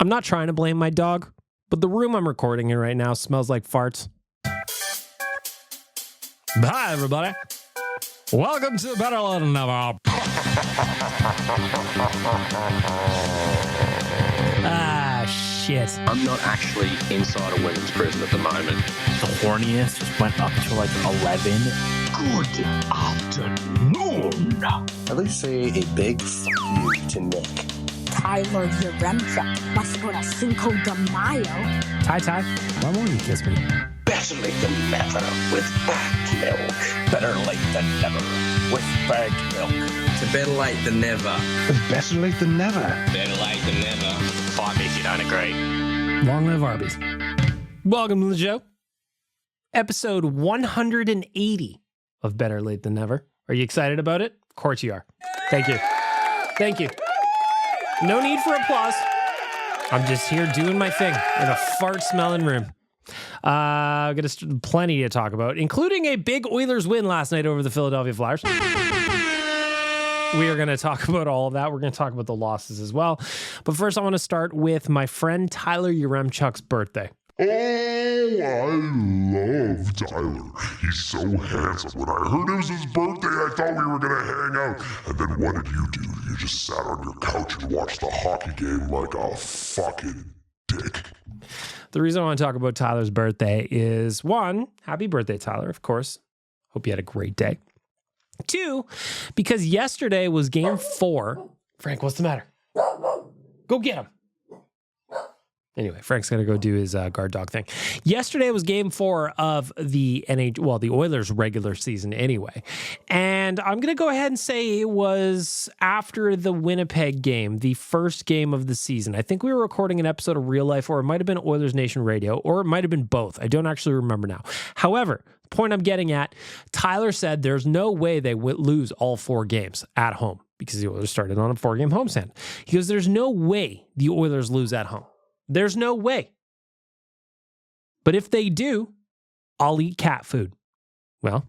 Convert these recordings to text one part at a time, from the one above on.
I'm not trying to blame my dog, but the room I'm recording in right now smells like farts. Hi, everybody. Welcome to Better Late Than Never. Shit. I'm not actually inside a women's prison at the moment. The horniest just went up to like 11. Good afternoon. At least say a big f*** you to Nick. Tyler Yaremchuk must go to Cinco de Mayo. Ty, why won't you kiss me? Better late than never with bagged milk. Better late than never with bagged milk. It's better late than never. Better late than never. Better late than never. Fight me if you don't agree. Long live Arby's. Welcome to the show. Episode 180 of Better Late Than Never. Are you excited about it? Of course you are. Thank you. Thank you. No need for applause. I'm just here doing my thing in a fart-smelling room. I've got plenty to talk about, including a big Oilers win last night over the Philadelphia Flyers. We are going to talk about all of that. We're going to talk about the losses as well. But first, I want to start with my friend Tyler Yaremchuk's birthday. Oh, I love Tyler. He's so handsome. When I heard it was his birthday, I thought we were going to hang out. And then what did you do? You just sat on your couch and watched the hockey game like a fucking dick. The reason I want to talk about Tyler's birthday is, one, happy birthday, Tyler, of course. Hope you had a great day. Two, because yesterday was game 4. Frank, what's the matter? Go get him. Anyway, Frank's going to go do his guard dog thing. Yesterday was game 4 of the the Oilers regular season anyway. And I'm going to go ahead and say it was after the Winnipeg game, the first game of the season. I think we were recording an episode of Real Life, or it might have been Oilersnation Radio, or it might have been both. I don't actually remember now. However, the point I'm getting at, Tyler said there's no way they would lose all 4 games at home because the Oilers started on a 4-game homestand. He goes, there's no way the Oilers lose at home. There's no way. But if they do, I'll eat cat food. Well,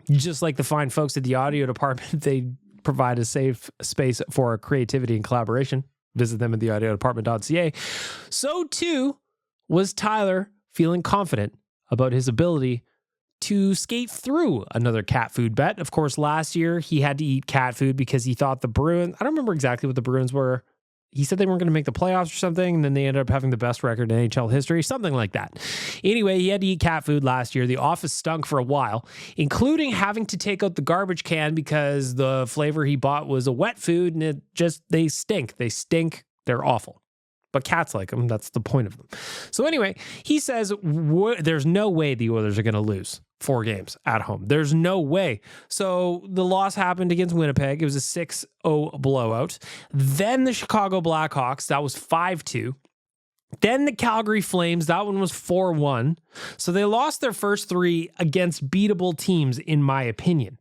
just like the fine folks at the audio department, they provide a safe space for creativity and collaboration. Visit them at theaudiodepartment.ca. So too was Tyler feeling confident about his ability to skate through another cat food bet. Of course, last year he had to eat cat food because he thought the Bruins, I don't remember exactly what the Bruins were. He said they weren't going to make the playoffs or something, and then they ended up having the best record in NHL history, something like that. Anyway, he had to eat cat food last year. The office stunk for a while, including having to take out the garbage can because the flavor he bought was a wet food, and they stink. They stink. They're awful. But cats like them. That's the point of them. So anyway, he says there's no way the Oilers are going to lose 4 games at home. There's no way. So the loss happened against Winnipeg. It was a 6-0 blowout. Then the Chicago Blackhawks, that was 5-2. Then the Calgary Flames, that one was 4-1. So they lost their first 3 against beatable teams, in my opinion.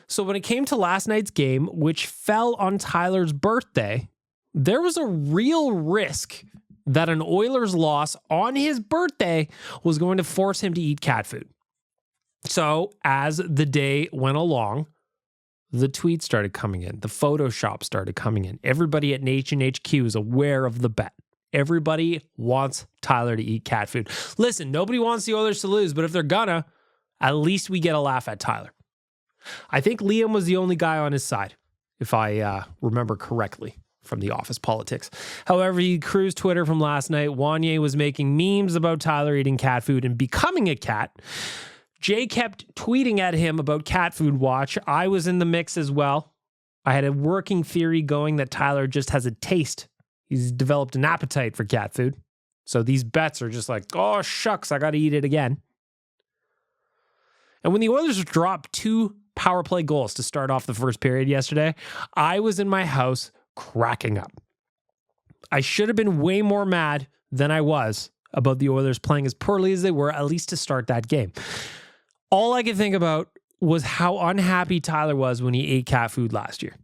So when it came to last night's game, which fell on Tyler's birthday, there was a real risk that an Oilers loss on his birthday was going to force him to eat cat food. So as the day went along, the tweets started coming in. The Photoshop started coming in. Everybody at Nation HQ is aware of the bet. Everybody wants Tyler to eat cat food. Listen, nobody wants the Oilers to lose, but if they're gonna, at least we get a laugh at Tyler. I think Liam was the only guy on his side, if I remember correctly from the office politics. However, he cruised Twitter from last night. Wanye was making memes about Tyler eating cat food and becoming a cat. Jay kept tweeting at him about cat food watch. I was in the mix as well. I had a working theory going that Tyler just has a taste. He's developed an appetite for cat food. So these bets are just like, oh, shucks, I got to eat it again. And when the Oilers dropped 2 power play goals to start off the first period yesterday, I was in my house cracking up. I should have been way more mad than I was about the Oilers playing as poorly as they were, at least to start that game. All I could think about was how unhappy Tyler was when he ate cat food last year.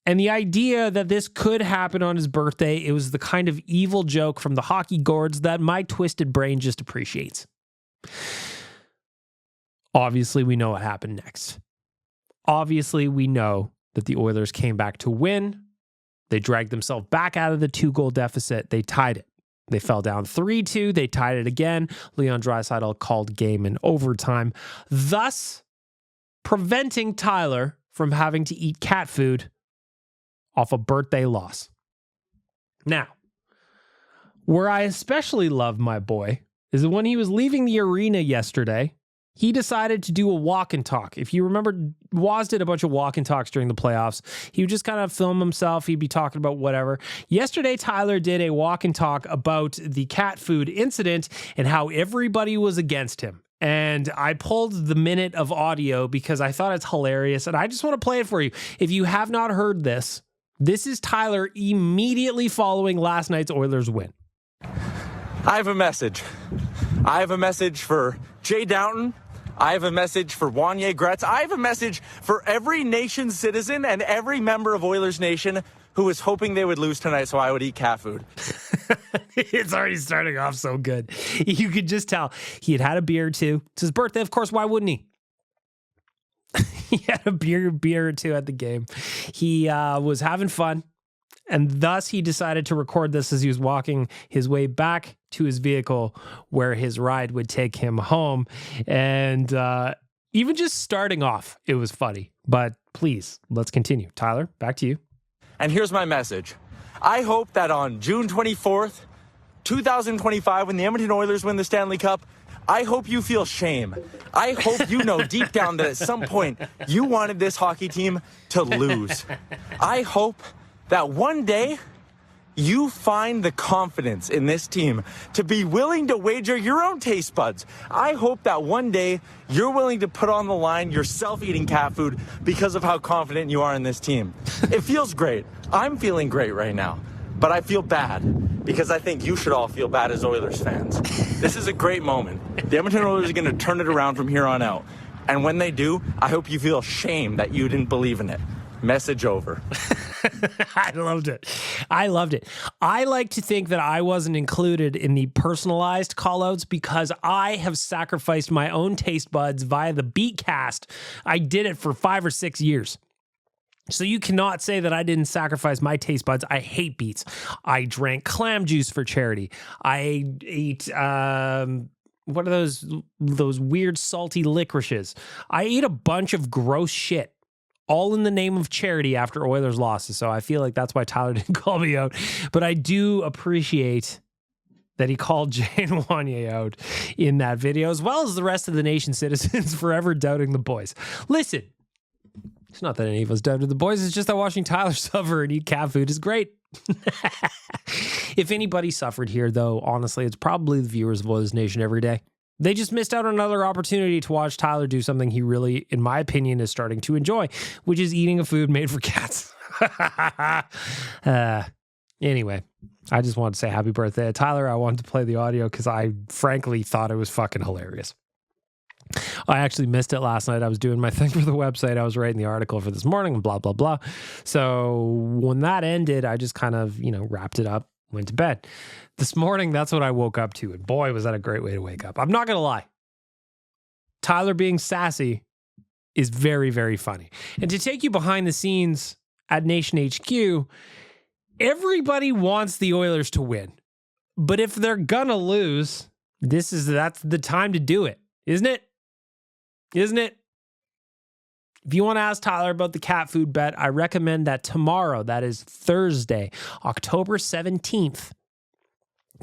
And the idea that this could happen on his birthday, it was the kind of evil joke from the hockey gourds that my twisted brain just appreciates. Obviously, we know what happened next. Obviously, we know that the Oilers came back to win. They dragged themselves back out of the 2-goal deficit. They tied it. They fell down 3-2. They tied it again. Leon Draisaitl called game in overtime, thus preventing Tyler from having to eat cat food off a birthday loss. Now, where I especially love my boy is that when he was leaving the arena yesterday, he decided to do a walk and talk. If you remember, Waz did a bunch of walk and talks during the playoffs. He would just kind of film himself. He'd be talking about whatever. Yesterday, Tyler did a walk and talk about the cat food incident and how everybody was against him. And I pulled the minute of audio because I thought it's hilarious. And I just want to play it for you. If you have not heard this, this is Tyler immediately following last night's Oilers win. I have a message. I have a message for Jay Downton. I have a message for Wanye Gretz. I have a message for every Nation citizen and every member of Oilers Nation who was hoping they would lose tonight so I would eat cat food. It's already starting off so good. You could just tell he had a beer or two. It's his birthday, of course. Why wouldn't he? He had a beer or two at the game. He was having fun. And thus he decided to record this as he was walking his way back to his vehicle where his ride would take him home. And even just starting off, it was funny. But please, let's continue. Tyler, back to you. And here's my message. I hope that on June 24th, 2025, when the Edmonton Oilers win the Stanley Cup, I hope you feel shame. I hope you know deep down that at some point you wanted this hockey team to lose. I hope that one day you find the confidence in this team to be willing to wager your own taste buds. I hope that one day you're willing to put on the line yourself eating cat food because of how confident you are in this team. It feels great. I'm feeling great right now, but I feel bad because I think you should all feel bad as Oilers fans. This is a great moment. The Edmonton Oilers are going to turn it around from here on out. And when they do, I hope you feel shame that you didn't believe in it. Message over. I loved it. I loved it. I like to think that I wasn't included in the personalized callouts because I have sacrificed my own taste buds via the Beatcast. I did it for 5 or 6 years. So you cannot say that I didn't sacrifice my taste buds. I hate beets. I drank clam juice for charity. I ate what are those weird salty licorices? I ate a bunch of gross shit. All in the name of charity after Oilers losses. So I feel like that's why Tyler didn't call me out. But I do appreciate that he called Jane Wanye out in that video, as well as the rest of the Nation citizens forever doubting the boys. Listen, it's not that any of us doubted the boys. It's just that watching Tyler suffer and eat cat food is great. If anybody suffered here, though, honestly, it's probably the viewers of Oilers Nation every day. They just missed out on another opportunity to watch Tyler do something he really, in my opinion, is starting to enjoy, which is eating a food made for cats. Anyway, I just wanted to say happy birthday to Tyler. I wanted to play the audio because I frankly thought it was fucking hilarious. I actually missed it last night. I was doing my thing for the website. I was writing the article for this morning and blah, blah, blah. So when that ended, I just kind of, wrapped it up, went to bed. This morning, that's what I woke up to. And boy, was that a great way to wake up. I'm not going to lie. Tyler being sassy is very, very funny. And to take you behind the scenes at Nation HQ, everybody wants the Oilers to win. But if they're going to lose, that's the time to do it. Isn't it? Isn't it? If you want to ask Tyler about the cat food bet, I recommend that tomorrow, that is Thursday, October 17th,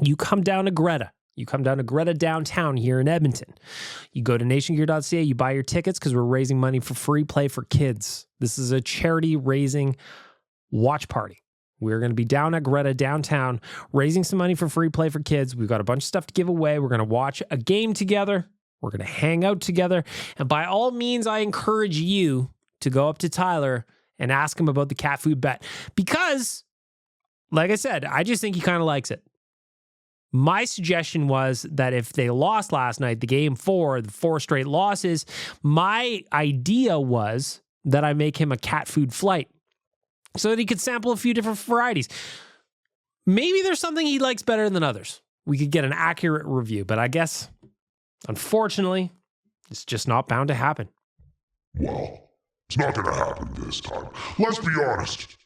you come down to Greta. You come down to Greta downtown here in Edmonton. You go to nationgear.ca, you buy your tickets because we're raising money for free play for kids. This is a charity raising watch party. We're going to be down at Greta downtown raising some money for free play for kids. We've got a bunch of stuff to give away. We're going to watch a game together. We're going to hang out together. And by all means, I encourage you to go up to Tyler and ask him about the cat food bet. Because, like I said, I just think he kind of likes it. My suggestion was that if they lost last night, the 4 straight losses, my idea was that I make him a cat food flight so that he could sample a few different varieties. Maybe there's something he likes better than others. We could get an accurate review, but I guess, unfortunately, it's just not bound to happen. Well, it's not going to happen this time. Let's be honest.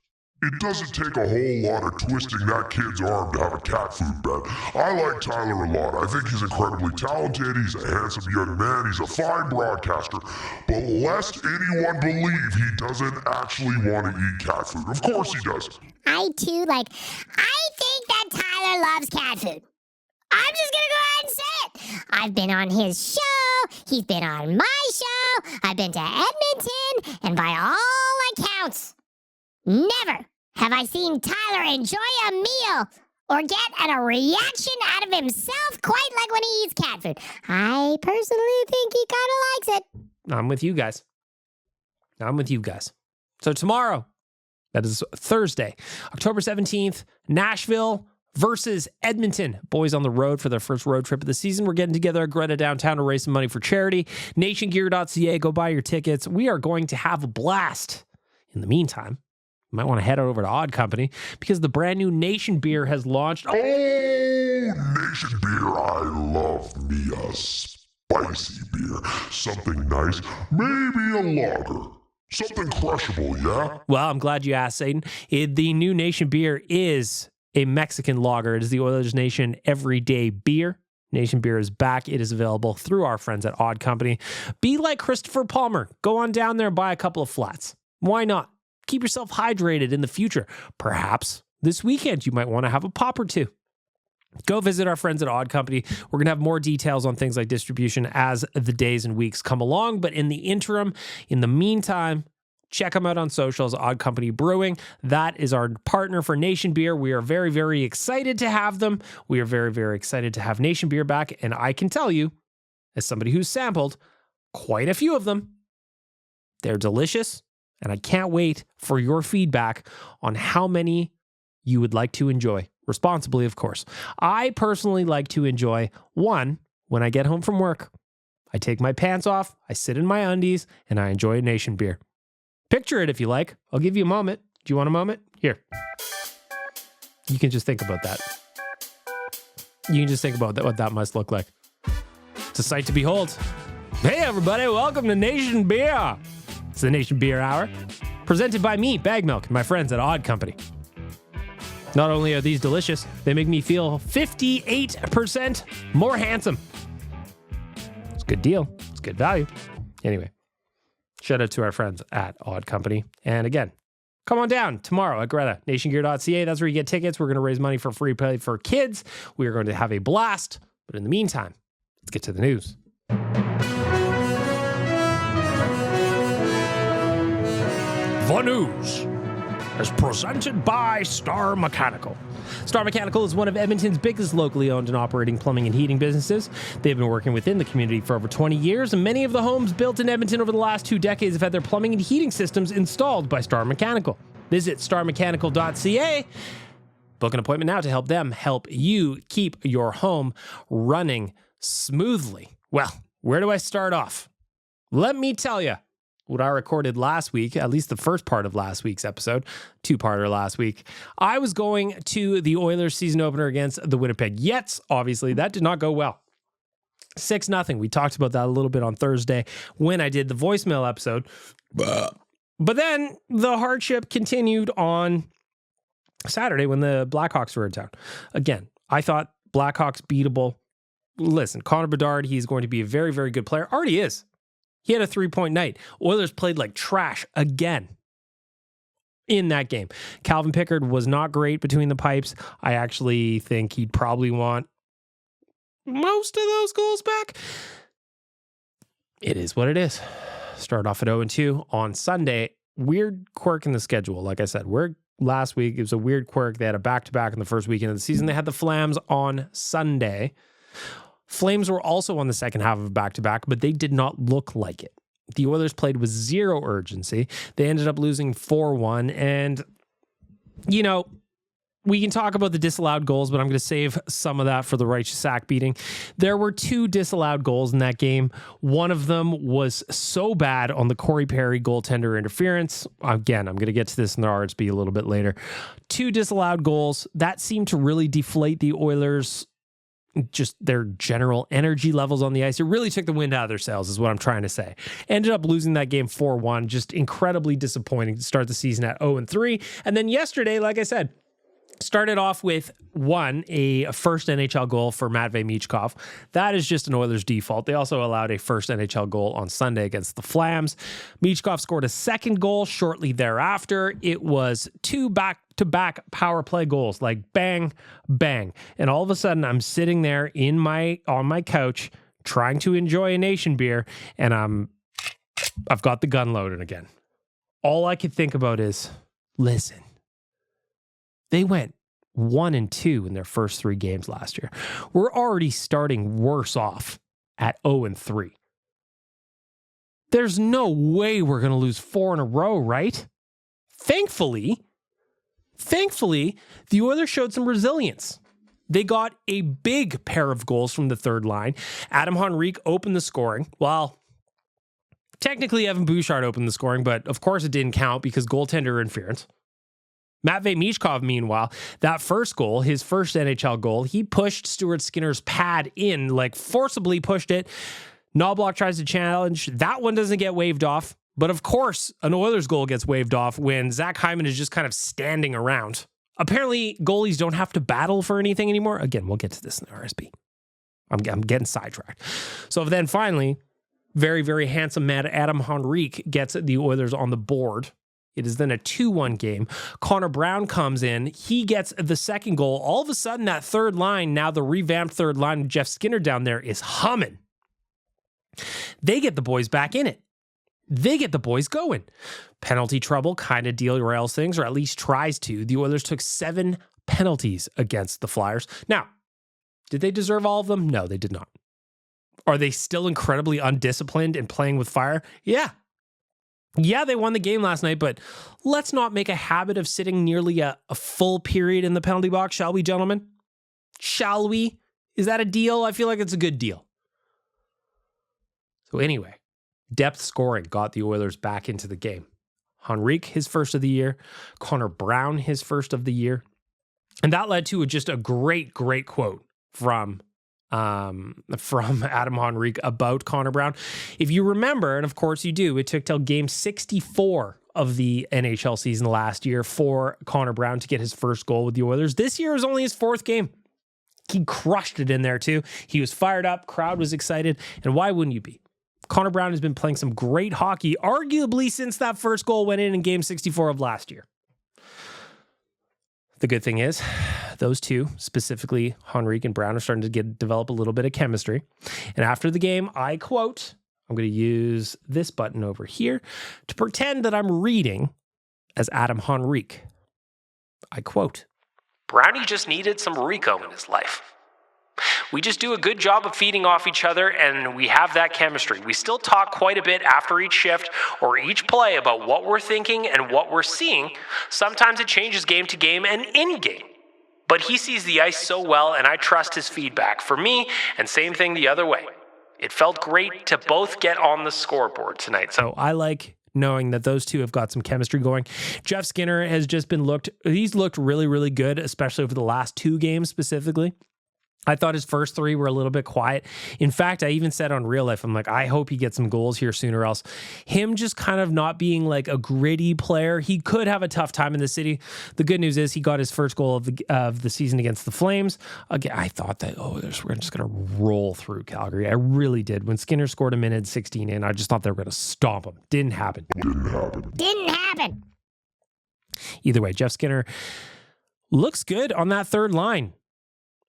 It doesn't take a whole lot of twisting that kid's arm to have a cat food bet. I like Tyler a lot. I think he's incredibly talented. He's a handsome young man. He's a fine broadcaster. But lest anyone believe he doesn't actually want to eat cat food. Of course he does. I think that Tyler loves cat food. I'm just going to go ahead and say it. I've been on his show. He's been on my show. I've been to Edmonton. And by all accounts, never have I seen Tyler enjoy a meal or get a reaction out of himself quite like when he eats cat food. I personally think he kind of likes it. I'm with you guys. So tomorrow, that is Thursday, October 17th, Nashville versus Edmonton. Boys on the road for their first road trip of the season. We're getting together at Greta downtown to raise some money for charity. Nationgear.ca, go buy your tickets. We are going to have a blast. In the meantime, you might want to head over to Odd Company because the brand new Nation beer has launched. Oh, Nation beer. I love me a spicy beer. Something nice. Maybe a lager. Something crushable, yeah? Well, I'm glad you asked, Satan. The new Nation beer is a Mexican lager. It is the Oilersnation Everyday Beer. Nation beer is back. It is available through our friends at Odd Company. Be like Christopher Palmer. Go on down there and buy a couple of flats. Why not? Keep yourself hydrated in the future. Perhaps this weekend you might want to have a pop or two. Go visit our friends at Odd Company. We're going to have more details on things like distribution as the days and weeks come along. But in the interim, in the meantime, check them out on socials, Odd Company Brewing. That is our partner for Nation Beer. We are very, very excited to have them. We are very, very excited to have Nation Beer back. And I can tell you, as somebody who's sampled quite a few of them, they're delicious. And I can't wait for your feedback on how many you would like to enjoy. Responsibly, of course. I personally like to enjoy one when I get home from work. I take my pants off, I sit in my undies, and I enjoy a Nation beer. Picture it if you like. I'll give you a moment. Do you want a moment? Here. You can just think about that. You can just think about what that must look like. It's a sight to behold. Hey, everybody. Welcome to Nation Beer. It's the Nation Beer Hour, presented by me, Bag Milk, and my friends at Odd Company. Not only are these delicious, they make me feel 58% more handsome. It's a good deal. It's good value. Anyway, shout out to our friends at Odd Company. And again, come on down tomorrow at Greta, nationgear.ca. That's where you get tickets. We're going to raise money for free play for kids. We are going to have a blast. But in the meantime, let's get to the news. The news is presented by Star Mechanical. Star Mechanical is one of Edmonton's biggest locally owned and operating plumbing and heating businesses. They've been working within the community for over 20 years, and many of the homes built in Edmonton over the last 2 decades have had their plumbing and heating systems installed by Star Mechanical. Visit starmechanical.ca. Book an appointment now to help them help you keep your home running smoothly. Well, where do I start off? Let me tell you what I recorded last week, at least the first part of last week's episode, 2-parter last week. I was going to the Oilers season opener against the Winnipeg Jets. Obviously, that did not go well. 6-0. We talked about that a little bit on Thursday when I did the voicemail episode. But then the hardship continued on Saturday when the Blackhawks were in town. Again, I thought Blackhawks beatable. Listen, Connor Bedard, he's going to be a very, very good player. Already is. He had a 3-point night. Oilers played like trash again in that game. Calvin Pickard was not great between the pipes. I actually think he'd probably want most of those goals back. It is what it is. Start off at 0-2 on Sunday. Weird quirk in the schedule. Like I said, last week, it was a weird quirk. They had a back-to-back in the first weekend of the season. They had the Flams on Sunday. Flames were also on the second half of a back-to-back, but they did not look like it. The Oilers played with zero urgency. They ended up losing 4-1. And, you know, we can talk about the disallowed goals, but I'm going to save some of that for the righteous sack beating. There were 2 disallowed goals in that game. One of them was so bad on the Corey Perry goaltender interference. Again, I'm going to get to this in the RSB a little bit later. 2 disallowed goals. That seemed to really deflate the Oilers' just their general energy levels on the ice. It really took the wind out of their sails is what I'm trying to say. Ended up losing that game 4-1. Just incredibly disappointing to start the season at 0-3. And then yesterday, like I said, started off with a first NHL goal for Matvei Michkov. That is just an Oilers default. They also allowed a first NHL goal on Sunday against the Flames. Michkov scored a second goal shortly thereafter. It was 2 back-to-back power play goals, like bang, bang. And all of a sudden, I'm sitting there on my couch trying to enjoy a nation beer, and I've got the gun loaded again. All I could think about is, listen. They went 1-2 in their first 3 games last year. We're already starting worse off at 0-3. There's no way we're going to lose 4 in a row, right? Thankfully, the Oilers showed some resilience. They got a big pair of goals from the third line. Adam Henrique opened the scoring. Well, technically Evan Bouchard opened the scoring, but of course it didn't count because goaltender interference. Matvei Michkov, meanwhile, that first goal, his first NHL goal, he pushed Stuart Skinner's pad in, like forcibly pushed it. Knobloch tries to challenge. That one doesn't get waved off. But of course, an Oilers goal gets waved off when Zach Hyman is just kind of standing around. Apparently, goalies don't have to battle for anything anymore. Again, we'll get to this in the RSP. I'm getting sidetracked. So then finally, very, very handsome Adam Henrique gets the Oilers on the board. It is then a 2-1 game. Connor Brown comes in. He gets the second goal. All of a sudden, that third line, now the revamped third line with Jeff Skinner down there, is humming. They get the boys back in it. They get the boys going. Penalty trouble kind of derails things, or at least tries to. The Oilers took 7 penalties against the Flyers. Now, did they deserve all of them? No, they did not. Are they still incredibly undisciplined and playing with fire? Yeah, they won the game last night, but let's not make a habit of sitting nearly a full period in the penalty box, shall we, gentlemen? Shall we? Is that a deal? I feel like it's a good deal. So anyway, depth scoring got the Oilers back into the game. Henrique, his first of the year. Connor Brown, his first of the year. And that led to just a great, great quote from Adam Henrique about Connor Brown. If you remember, and of course you do, it took till game 64 of the NHL season last year for Connor Brown to get his first goal with the Oilers. This year is only his 4th game. He crushed it in there too. He was fired up, crowd was excited, and why wouldn't you be? Connor Brown has been playing some great hockey, arguably since that first goal went in game 64 of last year. The good thing is, those two, specifically Henrique and Brown, are starting to develop a little bit of chemistry. And after the game, I quote, I'm going to use this button over here to pretend that I'm reading as Adam Henrique. I quote, "Brownie just needed some Rico in his life. We just do a good job of feeding off each other, and we have that chemistry. We still talk quite a bit after each shift or each play about what we're thinking and what we're seeing. Sometimes it changes game to game and in game. But he sees the ice so well, and I trust his feedback for me, and same thing the other way. It felt great to both get on the scoreboard tonight." So I like knowing that those two have got some chemistry going. Jeff Skinner has just he's looked really, really good, especially over the last 2 games specifically. I thought his first 3 were a little bit quiet. In fact, I even said on Real Life, I'm like, I hope he gets some goals here soon, or else him just kind of not being like a gritty player, he could have a tough time in the city. The good news is he got his first goal of the season against the Flames. Again, I thought that, we're just going to roll through Calgary. I really did. When Skinner scored a minute 16 in, I just thought they were going to stomp him. Didn't happen. Didn't happen. Either way, Jeff Skinner looks good on that third line.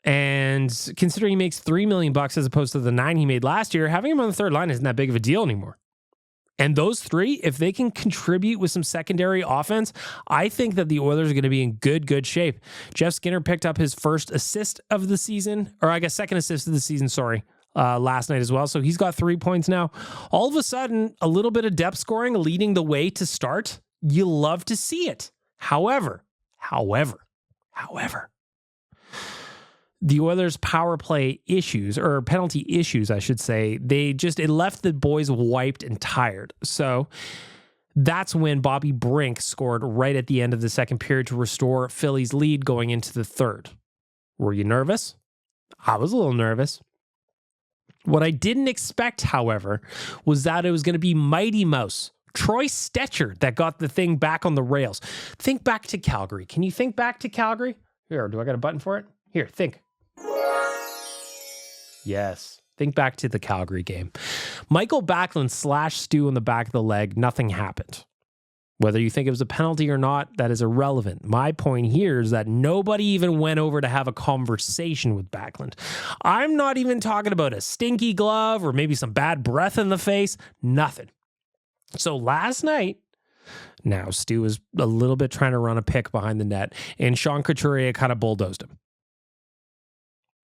And considering he makes $3 million as opposed to the $9 million he made last year, having him on the third line isn't that big of a deal anymore. And those 3, if they can contribute with some secondary offense, I think that the Oilers are going to be in good shape. Jeff Skinner picked up his first assist of the season, or I guess second assist of the season, last night as well. So he's got 3 points now. All of a sudden, a little bit of depth scoring leading the way to start. You love to see it. However, the Oilers' power play issues, or penalty issues, I should say, it left the boys wiped and tired. So that's when Bobby Brink scored right at the end of the second period to restore Philly's lead going into the third. Were you nervous? I was a little nervous. What I didn't expect, however, was that it was going to be Mighty Mouse, Troy Stetcher, that got the thing back on the rails. Think back to Calgary. Can you think back to Calgary? Here, do I got a button for it? Here, think. Yes. Think back to the Calgary game. Michael Backlund slashed Stu in the back of the leg. Nothing happened. Whether you think it was a penalty or not, that is irrelevant. My point here is that nobody even went over to have a conversation with Backlund. I'm not even talking about a stinky glove or maybe some bad breath in the face. Nothing. So last night, now Stu was a little bit trying to run a pick behind the net, and Sean Couturier kind of bulldozed him.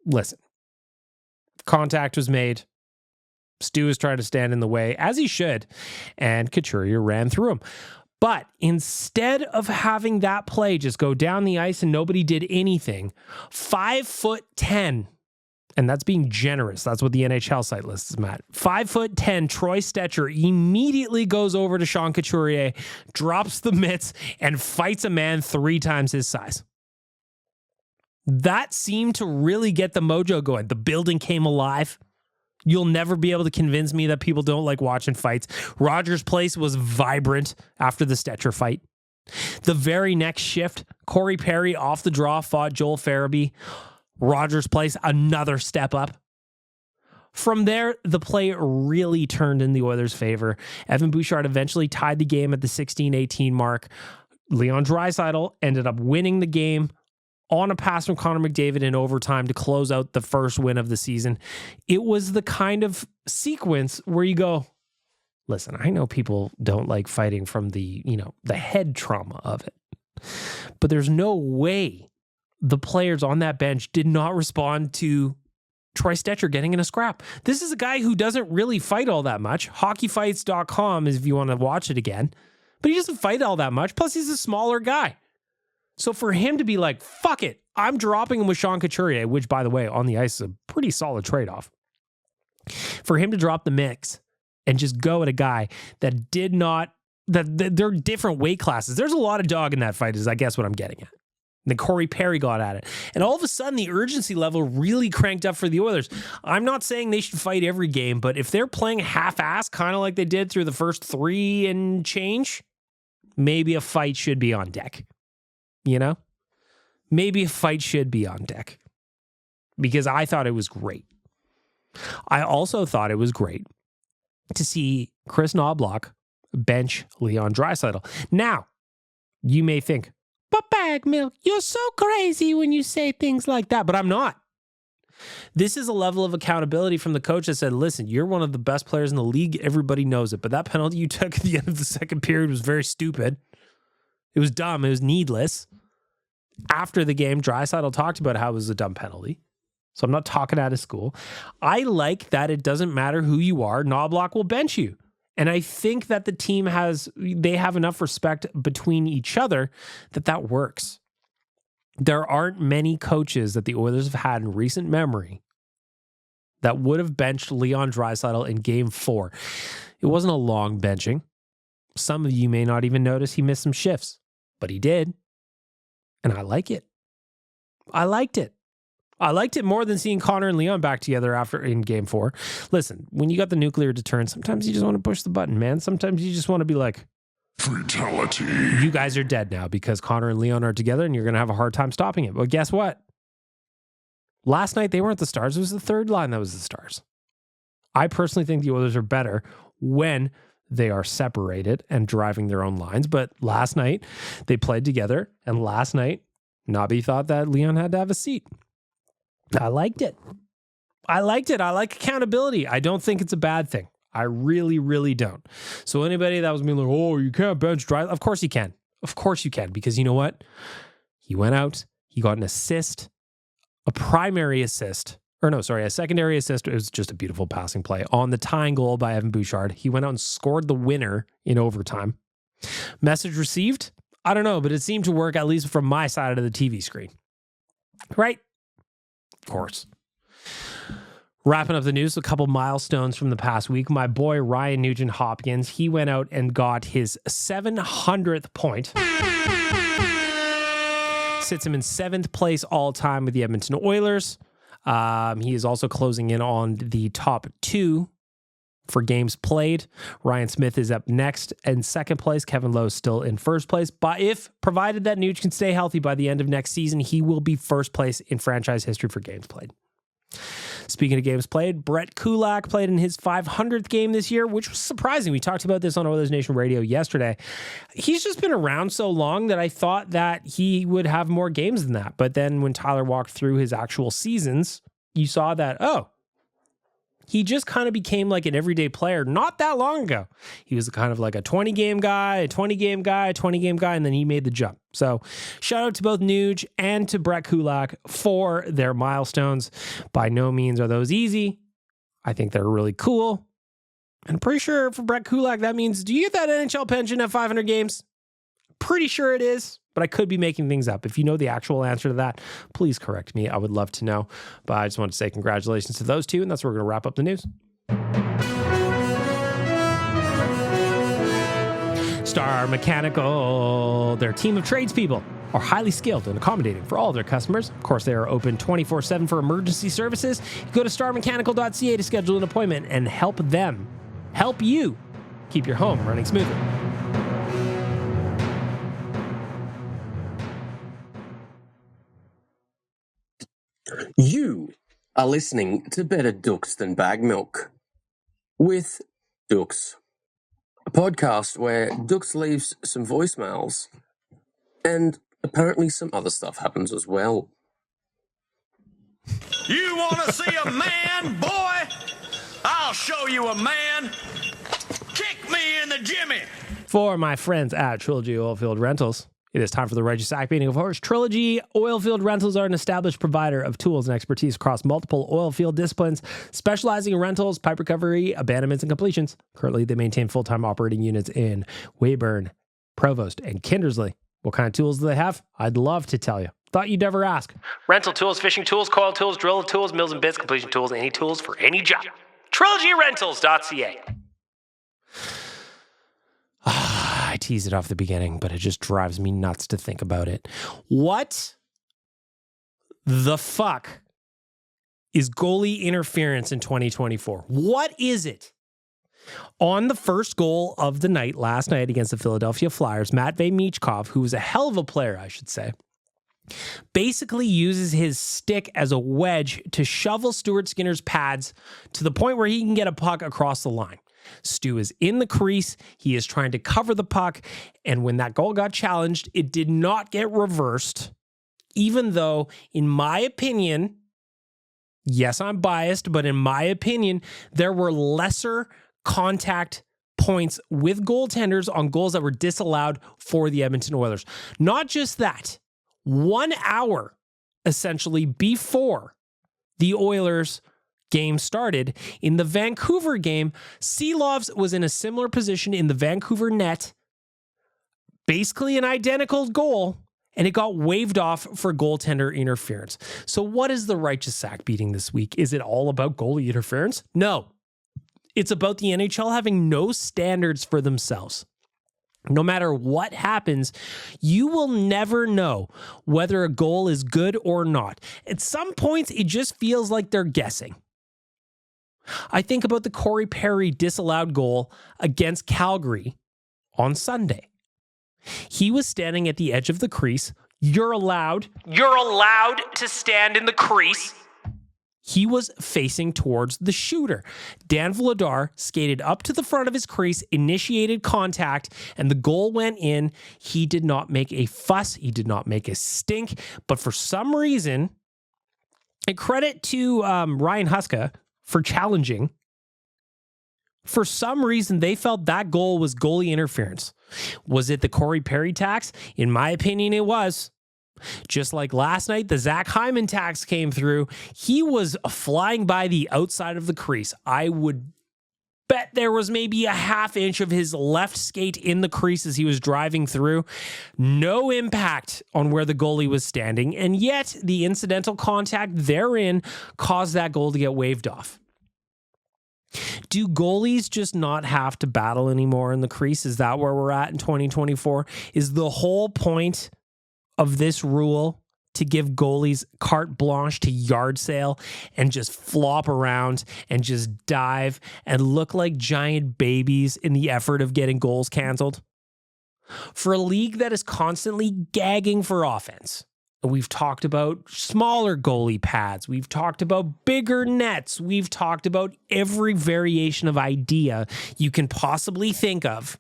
Listen, contact was made. Stu was trying to stand in the way, as he should, and Couturier ran through him. But instead of having that play just go down the ice and nobody did anything, 5'10", and that's being generous. That's what the NHL site lists him at. 5'10", Troy Stetcher immediately goes over to Sean Couturier, drops the mitts, and fights a man 3 times his size. That seemed to really get the mojo going. The building came alive. You'll never be able to convince me that people don't like watching fights. Rogers Place was vibrant after the Stetcher fight. The very next shift, Corey Perry off the draw fought Joel Farabee. Rogers Place, another step up. From there, the play really turned in the Oilers' favor. Evan Bouchard eventually tied the game at the 16-18 mark. Leon Draisaitl ended up winning the game on a pass from Connor McDavid in overtime to close out the first win of the season. It was the kind of sequence where you go, listen, I know people don't like fighting from the head trauma of it, but there's no way the players on that bench did not respond to Troy Stetcher getting in a scrap. This is a guy who doesn't really fight all that much. Hockeyfights.com is if you want to watch it again, but he doesn't fight all that much. Plus he's a smaller guy. So for him to be like, fuck it, I'm dropping him with Sean Couturier, which, by the way, on the ice is a pretty solid trade-off. For him to drop the mix and just go at a guy that did not, that they're different weight classes. There's a lot of dog in that fight is I guess what I'm getting at. And then Corey Perry got at it. And all of a sudden, the urgency level really cranked up for the Oilers. I'm not saying they should fight every game, but if they're playing half-ass, kind of like they did through the first 3 and change, maybe a fight should be on deck. You know, maybe a fight should be on deck because I thought it was great. I also thought it was great to see Chris Knobloch bench Leon Draisaitl. Now, you may think, but Bag Milk, you're so crazy when you say things like that, but I'm not. This is a level of accountability from the coach that said, listen, you're one of the best players in the league. Everybody knows it, but that penalty you took at the end of the second period was very stupid. It was dumb. It was needless. After the game, Draisaitl talked about how it was a dumb penalty. So I'm not talking out of school. I like that it doesn't matter who you are. Knobloch will bench you. And I think that the team they have enough respect between each other that works. There aren't many coaches that the Oilers have had in recent memory that would have benched Leon Draisaitl in Game 4. It wasn't a long benching. Some of you may not even notice he missed some shifts, but he did. And I like it. I liked it. I liked it more than seeing Connor and Leon back together in Game 4. Listen, when you got the nuclear deterrent, sometimes you just want to push the button, man. Sometimes you just want to be like, fatality. You guys are dead now because Connor and Leon are together and you're going to have a hard time stopping it. But guess what? Last night, they weren't the stars. It was the third line that was the stars. I personally think the Oilers are better when they are separated and driving their own lines. But last night, they played together. And last night, Nobby thought that Leon had to have a seat. I liked it. I liked it. I like accountability. I don't think it's a bad thing. I really, really don't. So anybody that was being like, oh, you can't bench Dry, of course you can. Of course you can. Because you know what? He went out. He got an assist. A primary assist. A secondary assist. It was just a beautiful passing play on the tying goal by Evan Bouchard. He went out and scored the winner in overtime. Message received? I don't know, but it seemed to work at least from my side of the TV screen. Right? Of course. Wrapping up the news, a couple milestones from the past week. My boy Ryan Nugent-Hopkins, he went out and got his 700th point. Sits him in 7th place all time with the Edmonton Oilers. He is also closing in on the top 2 for games played. Ryan Smith is up next in second place. Kevin Lowe is still in first place. But if provided that Nuge can stay healthy by the end of next season, he will be first place in franchise history for games played. Speaking of games played, Brett Kulak played in his 500th game this year, which was surprising. We talked about this on Oilersnation Radio yesterday. He's just been around so long that I thought that he would have more games than that. But then when Tyler walked through his actual seasons, you saw that, he just kind of became like an everyday player not that long ago. He was kind of like a 20-game guy, a 20-game guy, a 20-game guy, and then he made the jump. So shout out to both Nuge and to Brett Kulak for their milestones. By no means are those easy. I think they're really cool. And I'm pretty sure for Brett Kulak, that means, do you get that NHL pension at 500 games? Pretty sure it is, but I could be making things up. If you know the actual answer to that, please correct me. I would love to know. But I just want to say congratulations to those two, and that's where we're going to wrap up the news. Star Mechanical, their team of tradespeople, are highly skilled and accommodating for all of their customers. Of course, they are open 24/7 for emergency services. Go to starmechanical.ca to schedule an appointment and help them help you keep your home running smoothly. You are listening to Better Ducks Than Bag Milk with Ducks, a podcast where Ducks leaves some voicemails and apparently some other stuff happens as well. You want to see a man, boy? I'll show you a man. Kick me in the jimmy. For my friends at Trilogy Oilfield Rentals, it is time for the righteous sack meeting of horse. Trilogy Oilfield Rentals are an established provider of tools and expertise across multiple oilfield disciplines, specializing in rentals, pipe recovery, abandonments, and completions. Currently, they maintain full-time operating units in Weyburn, Provost, and Kindersley. What kind of tools do they have? I'd love to tell you. Thought you'd never ask. Rental tools, fishing tools, coil tools, drill tools, mills and bits, completion tools, any tools for any job. TrilogyRentals.ca. I teased it off the beginning, but it just drives me nuts to think about it. What the fuck is goalie interference in 2024? What is it? On the first goal of the night last night against the Philadelphia Flyers, Matvei Michkov, who was a hell of a player, I should say, basically uses his stick as a wedge to shovel Stuart Skinner's pads to the point where he can get a puck across the line. Stu is in the crease. He is trying to cover the puck. And when that goal got challenged, it did not get reversed, even though, in my opinion, yes, I'm biased, but in my opinion, there were lesser contact points with goaltenders on goals that were disallowed for the Edmonton Oilers. Not just that, 1 hour essentially before the Oilers game started, in the Vancouver game, Seelovs was in a similar position in the Vancouver net, basically an identical goal, and it got waved off for goaltender interference. So what is the righteous sack beating this week? Is it all about goalie interference? No. It's about the NHL having no standards for themselves. No matter what happens, you will never know whether a goal is good or not. At some points, it just feels like they're guessing. I think about the Corey Perry disallowed goal against Calgary on Sunday. He was standing at the edge of the crease. You're allowed to stand in the crease. He was facing towards the shooter. Dan Vladar skated up to the front of his crease, initiated contact, and the goal went in. He did not make a fuss. He did not make a stink. But for some reason, and credit to Ryan Huska for challenging, for some reason, they felt that goal was goalie interference. Was it the Corey Perry tax? In my opinion, it was. Just like last night, the Zach Hyman tax came through. He was flying by the outside of the crease. I would bet there was maybe a half inch of his left skate in the crease as he was driving through. No impact on where the goalie was standing. And yet the incidental contact therein caused that goal to get waved off. Do goalies just not have to battle anymore in the crease? Is that where we're at in 2024? Is the whole point of this rule to give goalies carte blanche to yard sale and just flop around and just dive and look like giant babies in the effort of getting goals canceled? For a league that is constantly gagging for offense, we've talked about smaller goalie pads, we've talked about bigger nets, we've talked about every variation of idea you can possibly think of.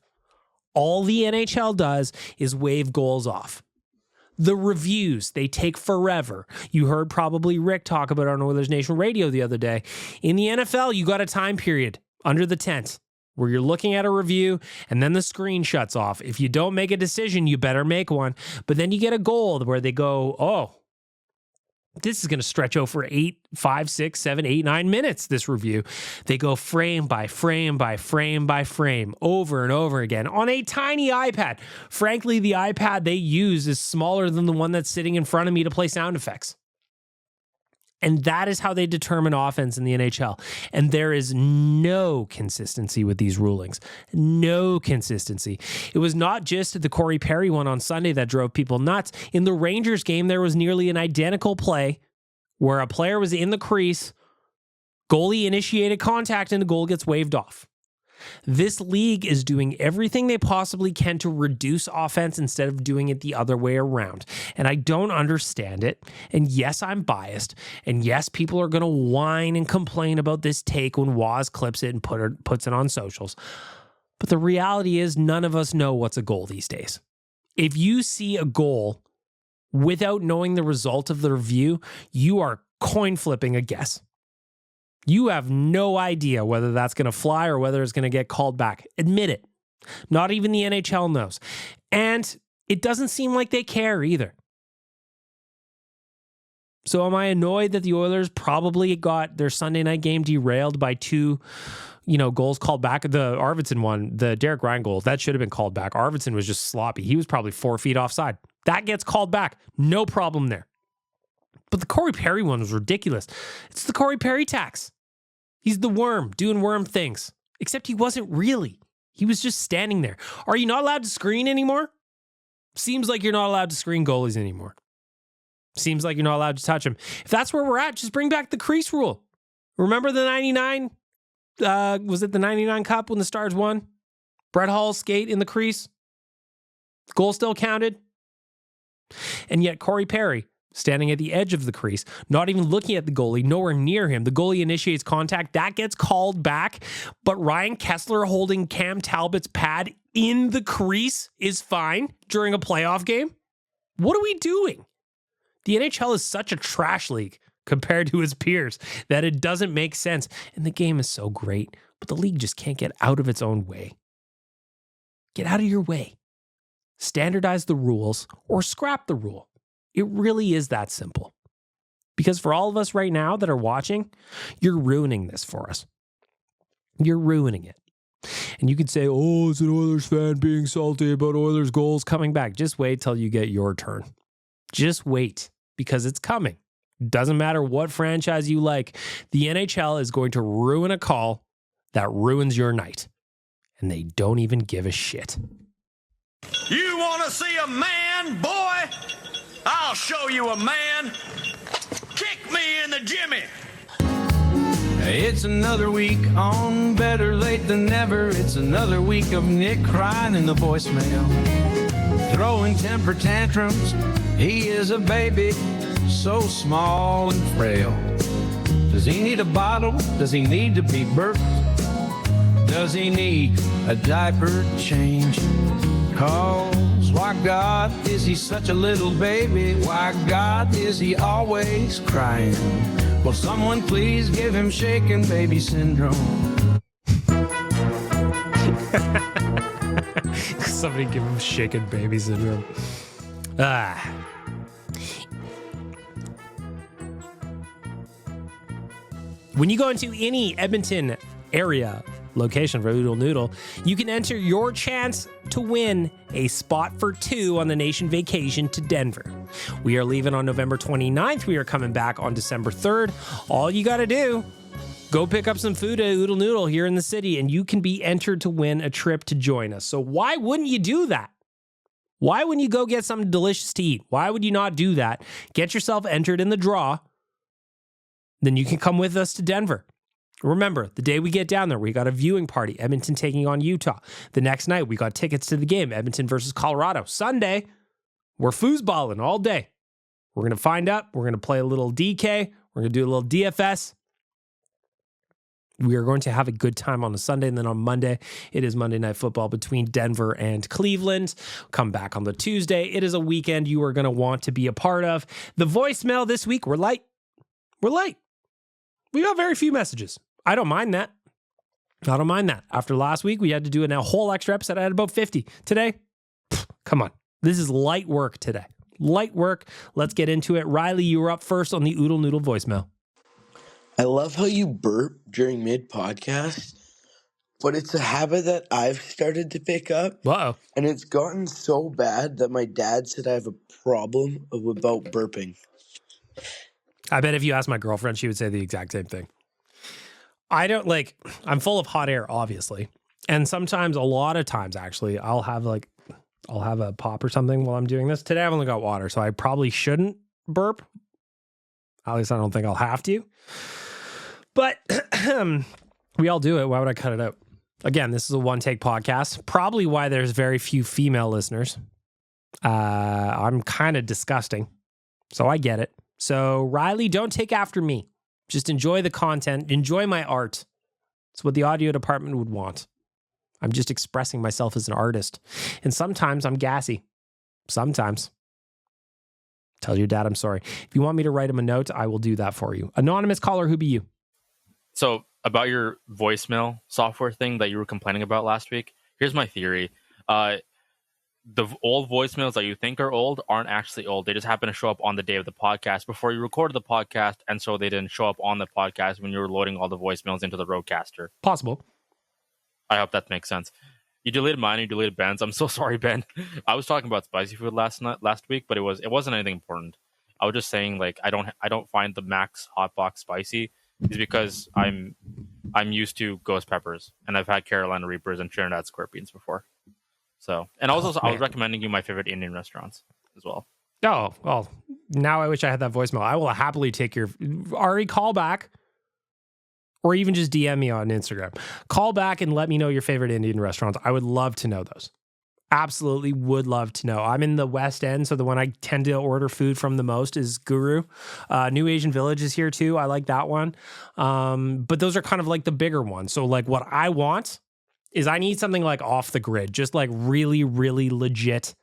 All the NHL does is wave goals off. The reviews, they take forever. You heard probably Rick talk about it on Oilersnation radio the other day. In the NFL, you got a time period under the tent where you're looking at a review and then the screen shuts off. If you don't make a decision, you better make one. But then you get a goal where they go, oh, this is going to stretch over 8, 5, 6, 7, 8, 9 minutes, this review. They go frame by frame by frame by frame over and over again on a tiny iPad. Frankly, the iPad they use is smaller than the one that's sitting in front of me to play sound effects. And that is how they determine offense in the NHL. And there is no consistency with these rulings. No consistency. It was not just the Corey Perry one on Sunday that drove people nuts. In the Rangers game, there was nearly an identical play where a player was in the crease, goalie initiated contact, and the goal gets waved off. This league is doing everything they possibly can to reduce offense instead of doing it the other way around. And I don't understand it. And yes, I'm biased. And yes, people are going to whine and complain about this take when Waz clips it and puts it on socials. But the reality is none of us know what's a goal these days. If you see a goal without knowing the result of the review, you are coin flipping a guess. You have no idea whether that's going to fly or whether it's going to get called back. Admit it. Not even the NHL knows. And it doesn't seem like they care either. So am I annoyed that the Oilers probably got their Sunday night game derailed by 2, goals called back? The Arvidsson one, the Derek Ryan goal, that should have been called back. Arvidsson was just sloppy. He was probably 4 feet offside. That gets called back. No problem there. But the Corey Perry one was ridiculous. It's the Corey Perry tax. He's the worm doing worm things, except he wasn't really. He was just standing there. Are you not allowed to screen anymore? Seems like you're not allowed to screen goalies anymore. Seems like you're not allowed to touch them. If that's where we're at, just bring back the crease rule. Remember the 99? Was it the 99 Cup when the Stars won? Brett Hull's skate in the crease. Goal still counted. And yet Corey Perry, standing at the edge of the crease, not even looking at the goalie, nowhere near him. The goalie initiates contact. That gets called back. But Ryan Kessler holding Cam Talbot's pad in the crease is fine during a playoff game. What are we doing? The NHL is such a trash league compared to its peers that it doesn't make sense. And the game is so great, but the league just can't get out of its own way. Get out of your way. Standardize the rules or scrap the rule. It really is that simple. Because for all of us right now that are watching, you're ruining this for us. You're ruining it. And you could say, oh, it's an Oilers fan being salty about Oilers goals coming back. Just wait till you get your turn. Just wait, because it's coming. Doesn't matter what franchise you like. The NHL is going to ruin a call that ruins your night. And they don't even give a shit. You want to see a man, boy? I'll show you a man. Kick me in the jimmy. It's another week on Better Late Than Never. It's another week of Nick crying in the voicemail, throwing temper tantrums. He is a baby, so small and frail. Does he need a bottle? Does he need to be burped? Does he need a diaper change? 'Cause why God is he such a little baby? Why God is he always crying? Will someone please give him shaken baby syndrome? Somebody give him shaken baby syndrome. When you go into any Edmonton area location for Oodle Noodle, you can enter your chance to win a spot for 2 on the nation vacation to Denver. We are leaving on November 29th. We are coming back on December 3rd. All you got to do, go pick up some food at Oodle Noodle here in the city, and you can be entered to win a trip to join us. So why wouldn't you do that? Why wouldn't you go get something delicious to eat? Why would you not do that? Get yourself entered in the draw. Then you can come with us to Denver. Remember, the day we get down there, we got a viewing party. Edmonton taking on Utah. The next night, we got tickets to the game. Edmonton versus Colorado. Sunday, we're foosballing all day. We're going to find out. We're going to play a little DK. We're going to do a little DFS. We are going to have a good time on a Sunday. And then on Monday, it is Monday Night Football between Denver and Cleveland. Come back on the Tuesday. It is a weekend you are going to want to be a part of. The voicemail this week, we're light. We're light. We got very few messages. I don't mind that. I don't mind that. After last week, we had to do a whole extra episode. I had about 50. Today, come on. This is light work today. Light work. Let's get into it. Riley, you were up first on the Oodle Noodle voicemail. I love how you burp during mid-podcast, but it's a habit that I've started to pick up. Uh-oh. And it's gotten so bad that my dad said I have a problem about burping. I bet if you asked my girlfriend, she would say the exact same thing. I'm full of hot air, obviously. And sometimes, a lot of times, actually, I'll have a pop or something while I'm doing this. Today, I've only got water, so I probably shouldn't burp. At least I don't think I'll have to. But we all do it. Why would I cut it out? Again, this is a one-take podcast. Probably why there's very few female listeners. I'm kind of disgusting, so I get it. So, Riley, don't take after me. Just enjoy the content. Enjoy my art. It's what the audio department would want. I'm just expressing myself as an artist. And sometimes I'm gassy. Sometimes. Tell your dad I'm sorry. If you want me to write him a note, I will do that for you. Anonymous caller, who be you? So, about your voicemail software thing that you were complaining about last week, here's my theory. The old voicemails that you think are old aren't actually old. They just happen to show up on the day of the podcast before you recorded the podcast, and so they didn't show up on the podcast when you were loading all the voicemails into the Roadcaster. Possible. I hope that makes sense. You deleted mine, you deleted Ben's. I'm so sorry, Ben. I was talking about spicy food last week, but it wasn't anything important. I was just saying, like, I don't find the Max Hotbox spicy, is because I'm used to ghost peppers, and I've had Carolina Reapers and Trinidad Scorpions before. So, and also, I was recommending you my favorite Indian restaurants as well. Oh, well, now I wish I had that voicemail. I will happily take your Ari call back, or even just DM me on Instagram. Call back and let me know your favorite Indian restaurants. I would love to know those. Absolutely would love to know. I'm in the West End, so the one I tend to order food from the most is Guru. New Asian Village is here too. I like that one. But those are kind of like the bigger ones. So like what I want is I need something like off the grid, just like really, really legit,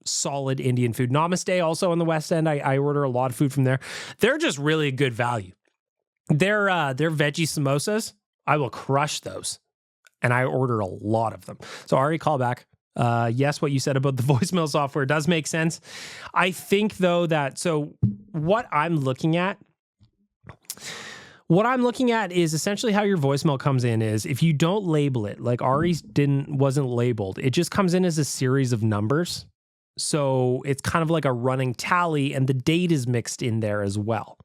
solid Indian food. Namaste also in the West End. I order a lot of food from there. They're just really good value. Their veggie samosas, I will crush those. And I order a lot of them. So Ari, call back. Yes, what you said about the voicemail software does make sense. I think though that, so what I'm looking at is essentially how your voicemail comes in is if you don't label it, like Ari's wasn't labeled, it just comes in as a series of numbers. So it's kind of like a running tally and the date is mixed in there as well.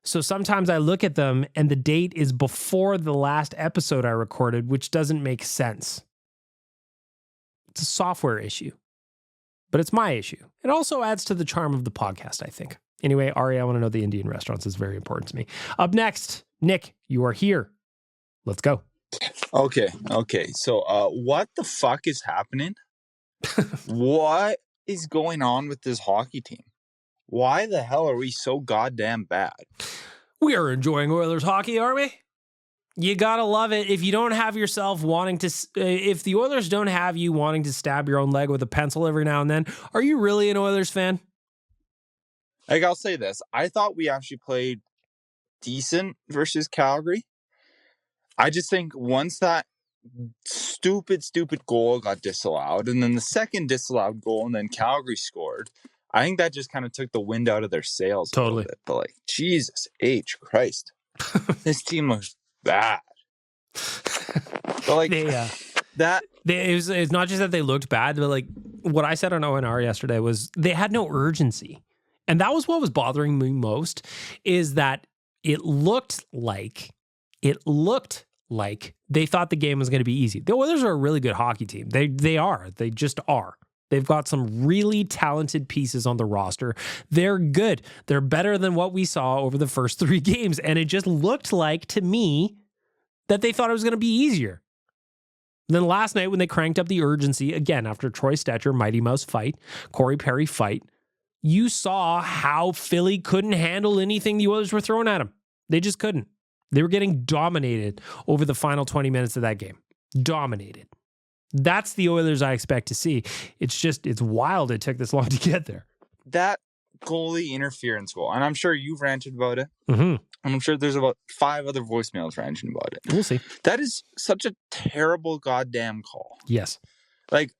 So sometimes I look at them and the date is before the last episode I recorded, which doesn't make sense. It's a software issue, but it's my issue. It also adds to the charm of the podcast, I think. Anyway, Ari, I want to know the Indian restaurants. It's very important to me. Up next, Nick, you are here. Let's go. Okay. So what the fuck is happening? What is going on with this hockey team? Why the hell are we so goddamn bad? We are enjoying Oilers hockey, aren't we? You gotta love it. If you don't have yourself wanting to, if the Oilers don't have you wanting to stab your own leg with a pencil every now and then, are you really an Oilers fan? Like, I'll say this. I thought we actually played decent versus Calgary. I just think once that stupid goal got disallowed, and then the second disallowed goal, and then Calgary scored, I think that just kind of took the wind out of their sails. Totally. A little bit. But like, Jesus H. Christ. This team looks bad. But like, it's not just that they looked bad, but like what I said on ONR yesterday was they had no urgency. And that was what was bothering me most, is that it looked like like they thought the game was going to be easy. The Oilers are a really good hockey team. They are. They just are. They've got some really talented pieces on the roster. They're good. They're better than what we saw over the first 3 games. And it just looked like, to me, that they thought it was going to be easier. And then last night when they cranked up the urgency, again, after Troy Stetcher, Mighty Mouse fight, Corey Perry fight, you saw how Philly couldn't handle anything the Oilers were throwing at them. They just couldn't. They were getting dominated over the final 20 minutes of that game. Dominated. That's the Oilers I expect to see. It's wild it took this long to get there. That goalie interference goal, and I'm sure you've ranted about it. Mm-hmm. I'm sure there's about 5 other voicemails ranting about it. We'll see. That is such a terrible goddamn call. Yes. Like,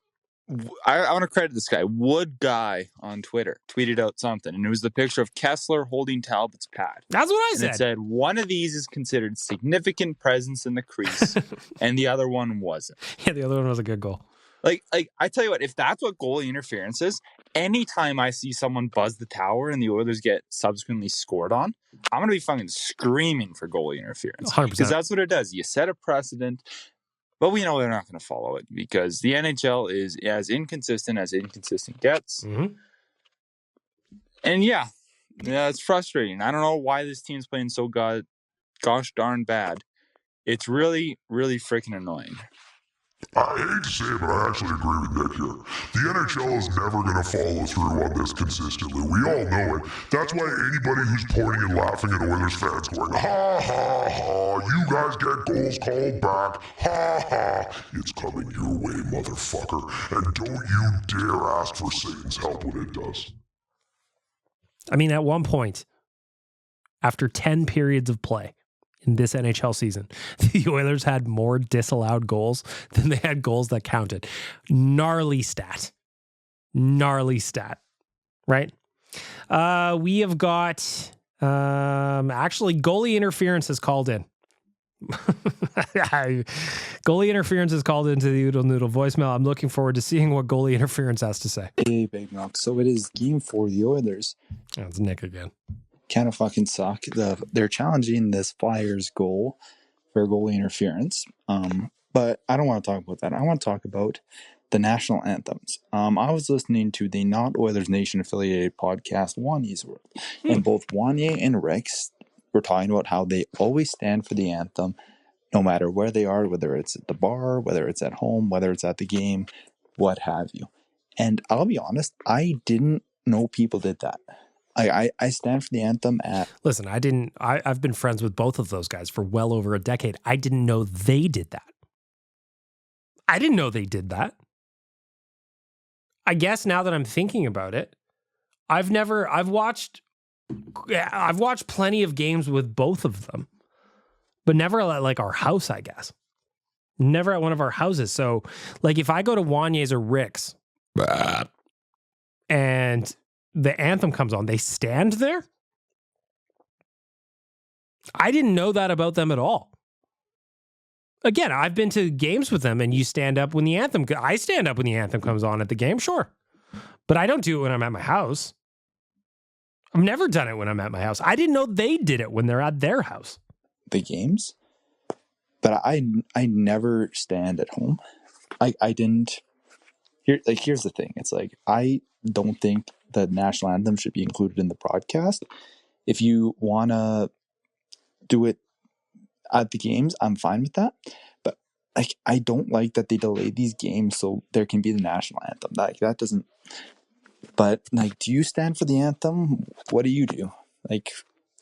I want to credit this guy. Wood Guy on Twitter tweeted out something, and it was the picture of Kessler holding Talbot's pad. That's what I said. And it said, one of these is considered significant presence in the crease, and the other one wasn't. Yeah, the other one was a good goal. Like I tell you what, if that's what goalie interference is, anytime I see someone buzz the tower and the Oilers get subsequently scored on, I'm going to be fucking screaming for goalie interference. 100%. Because that's what it does. You set a precedent. But we know they're not going to follow it because the NHL is as inconsistent gets. Mm-hmm. And yeah, it's frustrating. I don't know why this team's playing so gosh darn bad. It's really, really freaking annoying. I hate to say it, but I actually agree with Nick here. The NHL is never going to follow through on this consistently. We all know it. That's why anybody who's pointing and laughing at Oilers fans going, ha, ha, ha, you guys get goals called back, ha, ha, it's coming your way, motherfucker. And don't you dare ask for Satan's help when it does. I mean, at one point, after 10 periods of play, in this NHL season, the Oilers had more disallowed goals than they had goals that counted. Gnarly stat, right? We have got, actually, goalie interference is called in. Goalie interference is called into the Oodle Noodle voicemail. I'm looking forward to seeing what goalie interference has to say. Hey, Big Milk. So it is game 4 of the Oilers. That's Nick again. Kind of fucking suck. They're challenging this Flyers goal for goalie interference. But I don't want to talk about that. I want to talk about the national anthems. I was listening to the not Oilersnation affiliated podcast Wanye's World, and both Wanye and Rex were talking about how they always stand for the anthem, no matter where they are, whether it's at the bar, whether it's at home, whether it's at the game, what have you. And I'll be honest, I didn't know people did that. I stand for the anthem at... Listen, I've been friends with both of those guys for well over a decade. I didn't know they did that. I didn't know they did that. I guess now that I'm thinking about it, I've watched plenty of games with both of them, but never at like our house, I guess. Never at one of our houses. So like if I go to Wanye's or Rick's and the anthem comes on, they stand there? I didn't know that about them at all. Again, I've been to games with them and you stand up when the anthem... I stand up when the anthem comes on at the game, sure. But I don't do it when I'm at my house. I've never done it when I'm at my house. I didn't know they did it when they're at their house. The games? But I never stand at home. I didn't... Here's the thing. It's like, I don't think the national anthem should be included in the broadcast. If you want to do it at the games, I'm fine with that. But like, I don't like that they delay these games so there can be the national anthem. That doesn't... But like, do you stand for the anthem? What do you do? Like,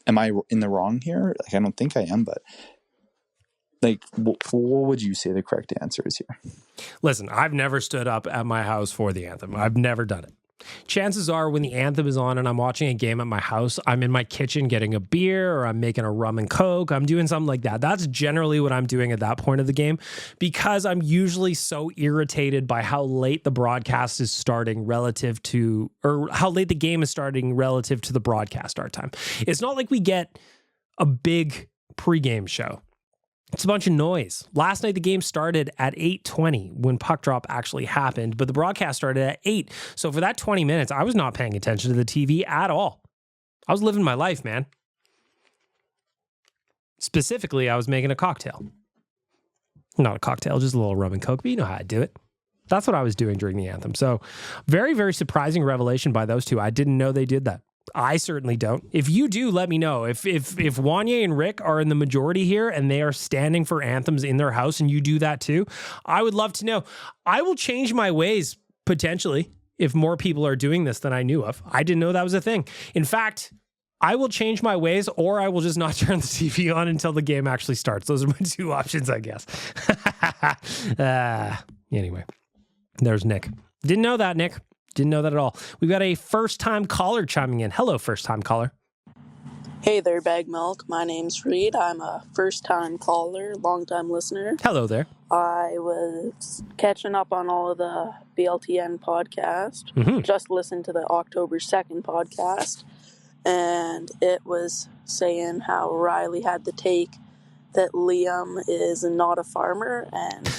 am I in the wrong here? Like, I don't think I am, but like, what would you say the correct answer is here? Listen, I've never stood up at my house for the anthem. I've never done it. Chances are when the anthem is on and I'm watching a game at my house, I'm in my kitchen getting a beer or I'm making a rum and coke. I'm doing something like that. That's generally what I'm doing at that point of the game because I'm usually so irritated by how late the broadcast is starting relative to, or how late the game is starting relative to the broadcast start time. It's not like we get a big pregame show. It's a bunch of noise. Last night, the game started at 8:20 when puck drop actually happened, but the broadcast started at 8. So for that 20 minutes, I was not paying attention to the TV at all. I was living my life, man. Specifically, I was making a cocktail. Not a cocktail, just a little rum and coke, but you know how I do it. That's what I was doing during the anthem. So very, very surprising revelation by those two. I didn't know they did that. I certainly don't. If you do, let me know. If Wanye and Rick are in the majority here and they are standing for anthems in their house and you do that too, I would love to know. I will change my ways potentially if more people are doing this than I knew of. I didn't know that was a thing. In fact, I will change my ways or I will just not turn the TV on until the game actually starts. Those are my two options, I guess. Anyway, there's Nick. Didn't know that, Nick. Didn't know that at all. We've got a first-time caller chiming in. Hello, first-time caller. Hey there, Bag Milk. My name's Reed. I'm a first-time caller, long-time listener. Hello there. I was catching up on all of the BLTN podcast. Just listened to the October 2nd podcast, and it was saying how Riley had the take that Liam is not a farmer, and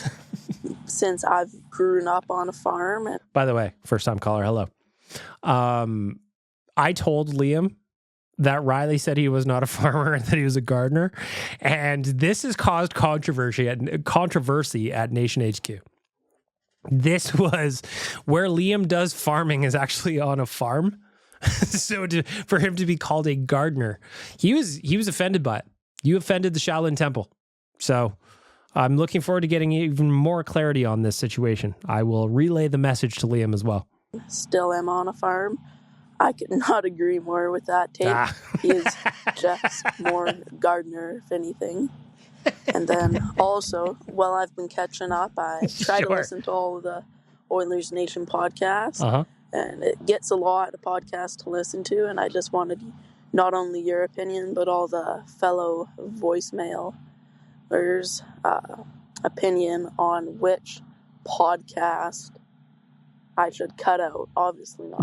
since I've grown up on a farm. And by the way, first-time caller, hello. I told Liam that Riley said he was not a farmer and that he was a gardener, and this has caused controversy at Nation HQ. This was where Liam does farming is actually on a farm. So for him to be called a gardener, he was offended by it. You offended the Shaolin Temple. So I'm looking forward to getting even more clarity on this situation. I will relay the message to Liam as well. Still am on a farm. I could not agree more with that take. He is just more gardener, if anything. And then also, while I've been catching up, I try to listen to all of the Oilersnation podcasts. And it gets a lot of podcasts to listen to. And I just wanted not only your opinion, but all the fellow voicemailers' opinion on which podcast I should cut out. Obviously not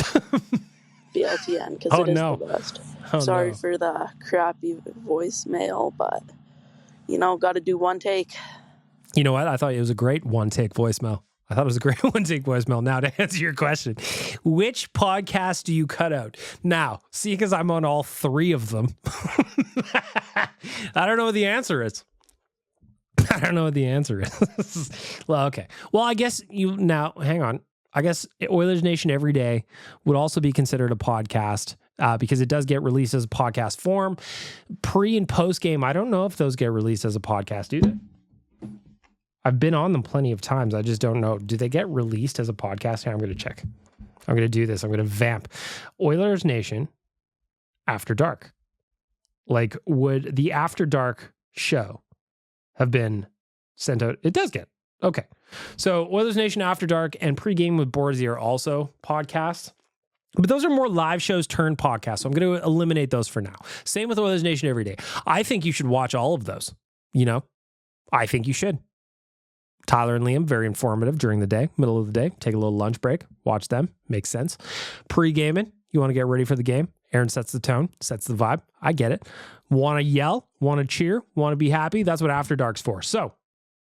BLTN, because it is the best. Sorry for the crappy voicemail, but, got to do one take. You know what? I thought it was a great one-take voicemail. Now, to answer your question, which podcast do you cut out? Now, see, because I'm on all three of them. I don't know what the answer is. Well, okay. Well, I guess hang on. I guess Oilers Nation Every Day would also be considered a podcast because it does get released as a podcast form. Pre and post game, I don't know if those get released as a podcast, do they? I've been on them plenty of times. I just don't know. Do they get released as a podcast? Here, I'm going to check. I'm going to do this. I'm going to vamp. Oilers Nation After Dark. Like, would the After Dark show have been sent out? It does get. Okay. So Oilers Nation After Dark and Pregame with Borzi are also podcasts. But those are more live shows turned podcasts. So I'm going to eliminate those for now. Same with Oilers Nation Every Day. I think you should watch all of those. I think you should. Tyler and Liam, very informative during the day, middle of the day. Take a little lunch break, watch them. Makes sense. Pre-gaming, you want to get ready for the game. Aaron sets the tone, sets the vibe. I get it. Want to yell, want to cheer, want to be happy. That's what After Dark's for. So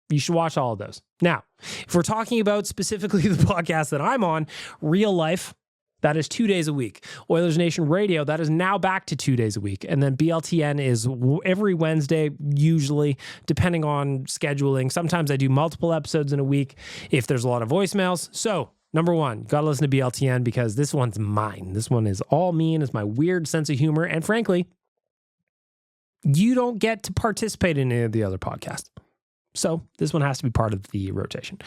you should watch all of those. Now, if we're talking about specifically the podcast that I'm on, Real Life, that is 2 days a week. Oilers Nation Radio, that is now back to 2 days a week. And then BLTN is every Wednesday, usually, depending on scheduling. Sometimes I do multiple episodes in a week if there's a lot of voicemails. So, number one, you got to listen to BLTN because this one's mine. This one is all me and it's my weird sense of humor. And frankly, you don't get to participate in any of the other podcasts. So, this one has to be part of the rotation.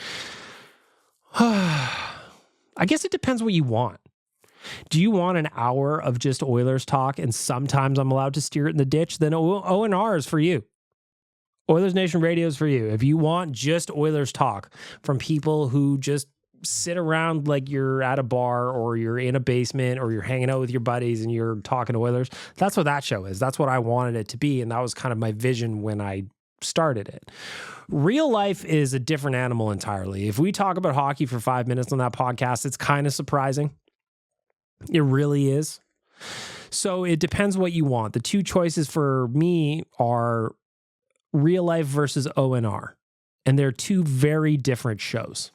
I guess it depends what you want. Do you want an hour of just Oilers talk and sometimes I'm allowed to steer it in the ditch? Then O&R is for you. Oilers Nation Radio is for you. If you want just Oilers talk from people who just sit around like you're at a bar or you're in a basement or you're hanging out with your buddies and you're talking to Oilers, that's what that show is. That's what I wanted it to be. And that was kind of my vision when I started it. Real Life is a different animal entirely. If we talk about hockey for 5 minutes on that podcast, it's kind of surprising. It really is. So it depends what you want. The two choices for me are Real Life versus ONR. And they're two very different shows.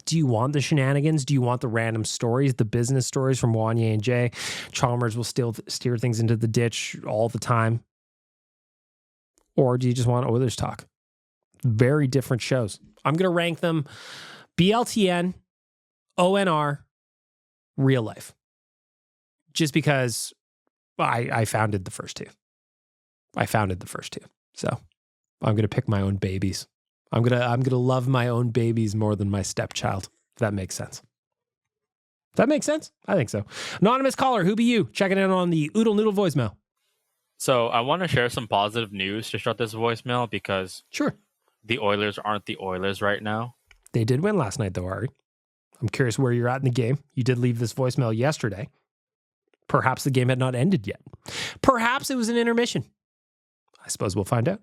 Do you want the shenanigans? Do you want the random stories, the business stories from Wanye and Jay? Chalmers will still steer things into the ditch all the time. Or do you just want Oilers talk? Very different shows. I'm going to rank them BLTN, ONR, real life. Just because I founded the first two. So I'm going to pick my own babies. I'm going to love my own babies more than my stepchild. If that makes sense. That makes sense? I think so. Anonymous caller, who be you? Checking in on the Oodle Noodle voicemail. So I want to share some positive news to start this voicemail because the Oilers aren't the Oilers right now. They did win last night, though, Ari. I'm curious where you're at in the game. You did leave this voicemail yesterday. Perhaps the game had not ended yet. Perhaps it was an intermission. I suppose we'll find out.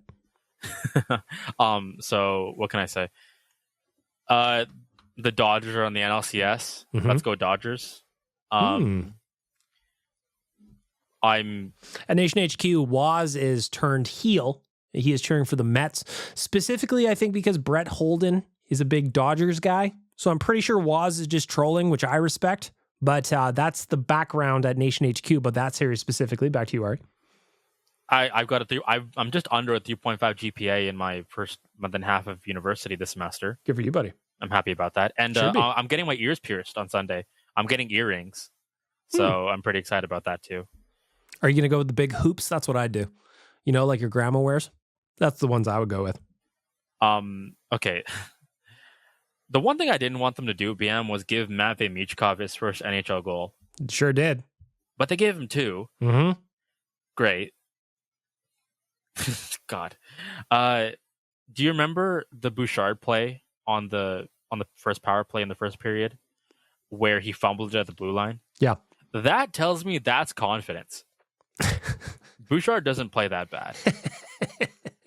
So what can I say? The Dodgers are on the NLCS. Mm-hmm. Let's go Dodgers. I'm at Nation HQ. Waz is turned heel. He is cheering for the Mets specifically. I think because Brett Holden is a big Dodgers guy. So I'm pretty sure Waz is just trolling, which I respect. But that's the background at Nation HQ. But that series specifically. Back to you, Ari. I've got I'm just under a 3.5 GPA in my first month and a half of university this semester. Good for you, buddy. I'm happy about that. And I'm getting my ears pierced on Sunday. I'm getting earrings. So I'm pretty excited about that too. Are you going to go with the big hoops? That's what I do. You know, like your grandma wears? That's the ones I would go with. Okay. The one thing I didn't want them to do, BM, was give Matvei Michkov his first NHL goal. Sure did. But they gave him 2. Mm-hmm. Great. God. Do you remember the Bouchard play on the first power play in the first period where he fumbled it at the blue line? Yeah. That tells me that's confidence. Bouchard doesn't play that bad.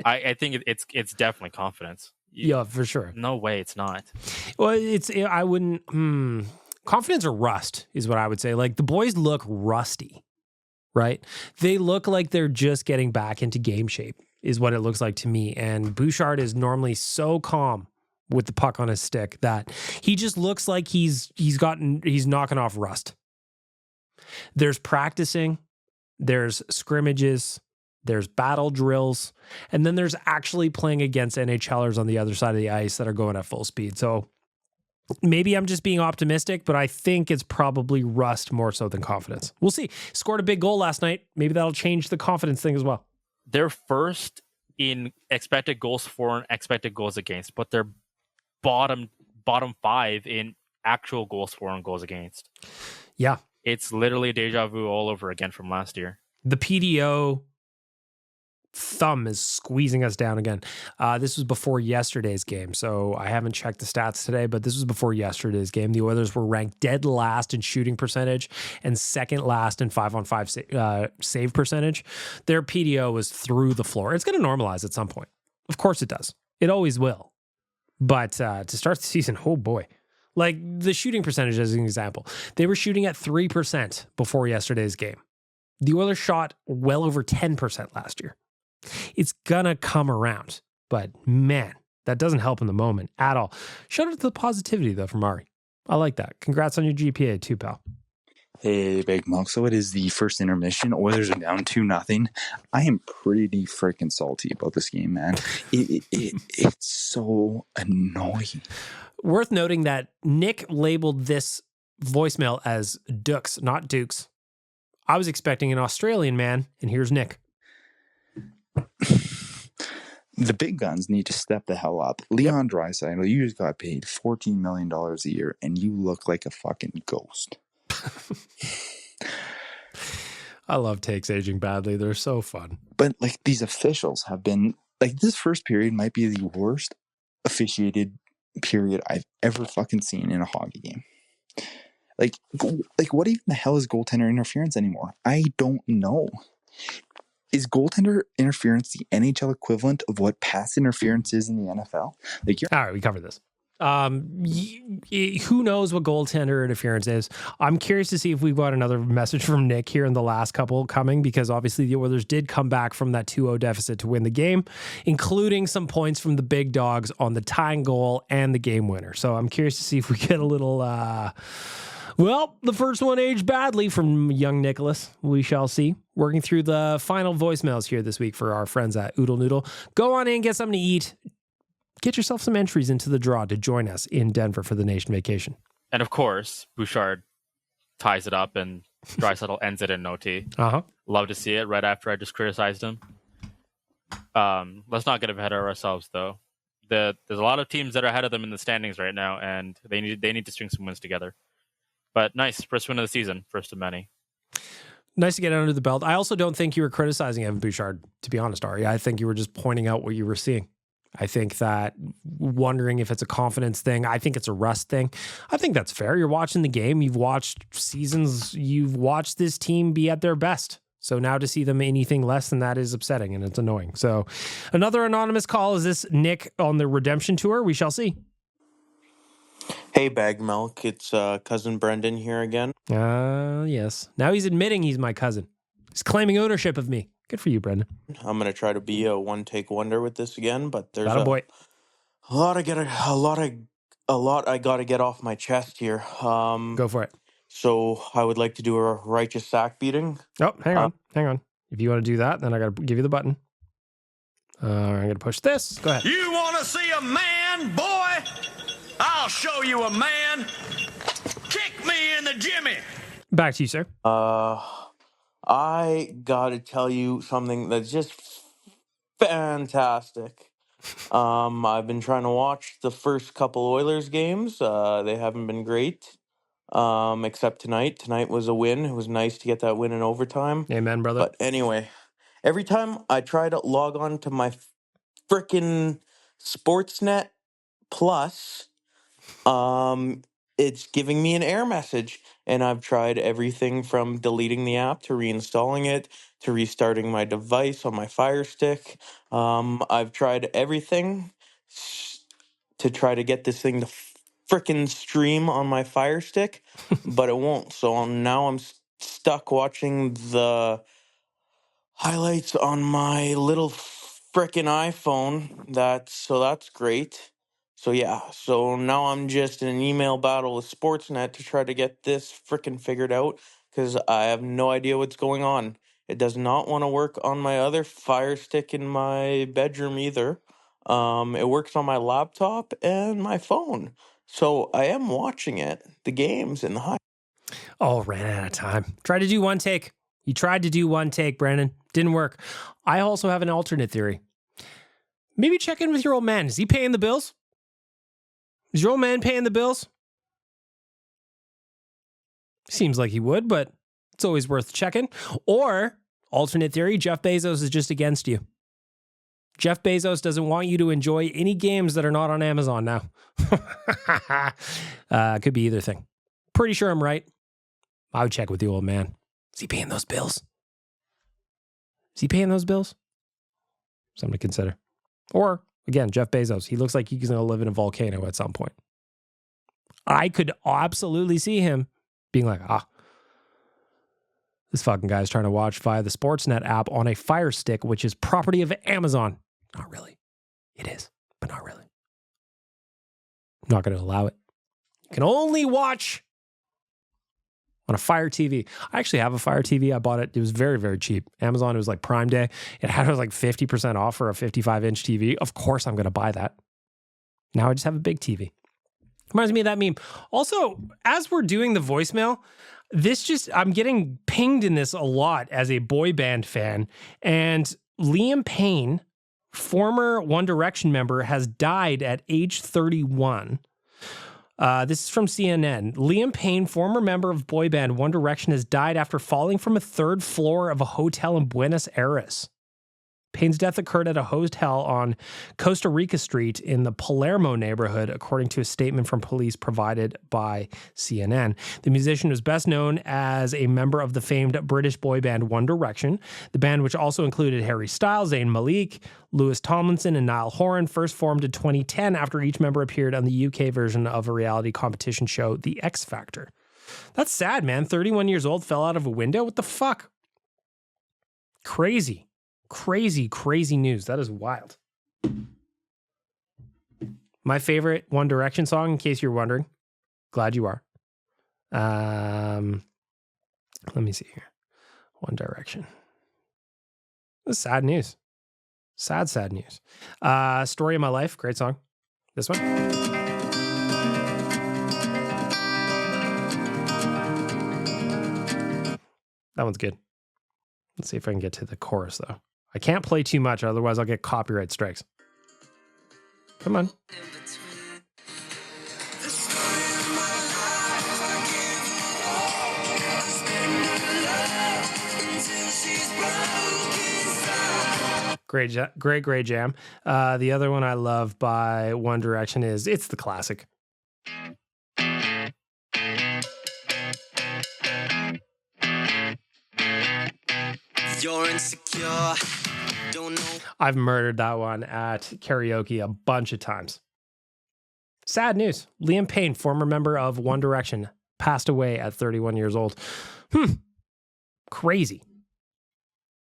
I think it's definitely confidence. Yeah, for sure. No way it's not. Well, I wouldn't confidence or rust is what I would say. Like the boys look rusty, right? They look like they're just getting back into game shape is what it looks like to me. And Bouchard is normally so calm with the puck on his stick that he just looks like he's knocking off rust. There's practicing, there's scrimmages, there's battle drills, and then there's actually playing against NHLers on the other side of the ice that are going at full speed. So maybe I'm just being optimistic, but I think it's probably rust more so than confidence. We'll see. Scored a big goal last night. Maybe that'll change the confidence thing as well. They're first in expected goals for and expected goals against, but they're bottom 5 in actual goals for and goals against. Yeah. It's literally deja vu all over again from last year. The PDO thumb is squeezing us down again. This was before yesterday's game, so I haven't checked the stats today, but this was before yesterday's game. The Oilers were ranked dead last in shooting percentage and second last in 5-on-5 save percentage. Their PDO was through the floor. It's going to normalize at some point. Of course it does. It always will. But to start the season, oh boy. Like the shooting percentage as an example, they were shooting at 3% before yesterday's game. The Oilers shot well over 10% last year. It's gonna come around, but man, that doesn't help in the moment at all. Shout out to the positivity though from Ari. I like that. Congrats on your GPA too, pal. Hey, Big Milk. So it is the first intermission. Oilers are down 2-0. I am pretty freaking salty about this game, man. It's so annoying. Worth noting that Nick labeled this voicemail as Dukes, not Dukes. I was expecting an Australian man, and here's Nick. The big guns need to step the hell up. Leon Draisaitl, you just got paid $14 million a year, and you look like a fucking ghost. I love takes aging badly. They're so fun. But like these officials have been like this first period might be the worst officiated period I've ever fucking seen in a hockey game. Like what even the hell is goaltender interference anymore? I don't know. Is goaltender interference the NHL equivalent of what pass interference is in the NFL? Like, all right, we covered this. Who knows what goaltender interference is? I'm curious to see if we've got another message from Nick here in the last couple coming, because obviously the Oilers did come back from that 2-0 deficit to win the game, including some points from the big dogs on the tying goal and the game winner. So I'm curious to see if we get a little, well, the first one aged badly from young Nicholas. We shall see. Working through the final voicemails here this week for our friends at Oodle Noodle. Go on in, get something to eat. get yourself some entries into the draw to join us in Denver for the Nation vacation. And of course, Bouchard ties it up and Draisaitl ends it in OT. Love to see it right after I just criticized him. Let's not get ahead of ourselves, though. There's a lot of teams that are ahead of them in the standings right now, and they need to string some wins together. But nice, first win of the season, first of many. Nice to get under the belt. I also don't think you were criticizing Evan Bouchard, to be honest, Ari. I think you were just pointing out what you were seeing. I think that wondering if it's a confidence thing, I think it's a rust thing. I think that's fair. You're watching the game. You've watched seasons. You've watched this team be at their best. So now to see them anything less than that is upsetting and it's annoying. So another anonymous call. Is this Nick on the redemption tour? We shall see. Hey, Bag Milk. It's cousin Brendan here again. Yes. Now he's admitting he's my cousin. He's claiming ownership of me. Good for you, Brendan. I'm gonna try to be a one-take wonder with this again, but there's boy. a lot I gotta get off my chest here. Go for it. So I would like to do a righteous sack beating. Oh, hang on. If you want to do that, then I got to give you the button. I'm going to push this. Go ahead. You want to see a man, boy? I'll show you a man. Kick me in the Jimmy. Back to you, sir. I gotta tell you something that's just fantastic. I've been trying to watch the first couple Oilers games. They haven't been great. Except tonight. Tonight was a win. It was nice to get that win in overtime. Amen, brother. But anyway, every time I try to log on to my frickin' Sportsnet Plus, it's giving me an error message. And I've tried everything from deleting the app to reinstalling it to restarting my device on my Fire Stick. I've tried everything to try to get this thing to frickin' stream on my Fire Stick, but it won't. So now I'm stuck watching the highlights on my little frickin' iPhone. That's great. So now I'm just in an email battle with Sportsnet to try to get this frickin' figured out because I have no idea what's going on. It does not want to work on my other Fire Stick in my bedroom either. It works on my laptop and my phone. So I am watching the games in the high. Oh, ran out of time. Tried to do one take. You tried to do one take, Brandon. Didn't work. I also have an alternate theory. Maybe check in with your old man. Is he paying the bills? Is your old man paying the bills? Seems like he would, but it's always worth checking. Or, alternate theory, Jeff Bezos is just against you. Jeff Bezos doesn't want you to enjoy any games that are not on Amazon now. Could be either thing. Pretty sure I'm right. I would check with the old man. Is he paying those bills? Is he paying those bills? Something to consider. Or, again, Jeff Bezos. He looks like he's going to live in a volcano at some point. I could absolutely see him being like, this fucking guy's trying to watch via the Sportsnet app on a Fire Stick, which is property of Amazon. Not really. It is, but not really. I'm not going to allow it. You can only watch on a Fire TV. I actually have a Fire TV. I bought it. It was very, very cheap. Amazon, it was like Prime Day. It had like 50% off for a 55-inch TV. Of course, I'm going to buy that. Now I just have a big TV. Reminds me of that meme. Also, as we're doing the voicemail, I'm getting pinged in this a lot as a boy band fan. And Liam Payne, former One Direction member, has died at age 31. This is from CNN. Liam Payne, former member of boy band One Direction, has died after falling from a third floor of a hotel in Buenos Aires. Payne's death occurred at a hotel on Costa Rica Street in the Palermo neighborhood, according to a statement from police provided by CNN. The musician was best known as a member of the famed British boy band One Direction. The band, which also included Harry Styles, Zayn Malik, Louis Tomlinson, and Niall Horan, first formed in 2010 after each member appeared on the UK version of a reality competition show, The X Factor. That's sad, man. 31 years old, fell out of a window? What the fuck? Crazy. Crazy news. That is wild. My favorite One Direction song, in case you're wondering. Glad you are. Let me see here. One Direction. This is sad news. Sad news. Story of My Life. Great song. This one? That one's good. Let's see if I can get to the chorus, though. I can't play too much, otherwise I'll get copyright strikes. Come on. Great jam. The other one I love by One Direction is It's the Classic. You're insecure. Don't know. I've murdered that one at karaoke a bunch of times. Sad news. Liam Payne, former member of One Direction, passed away at 31 years old. Crazy.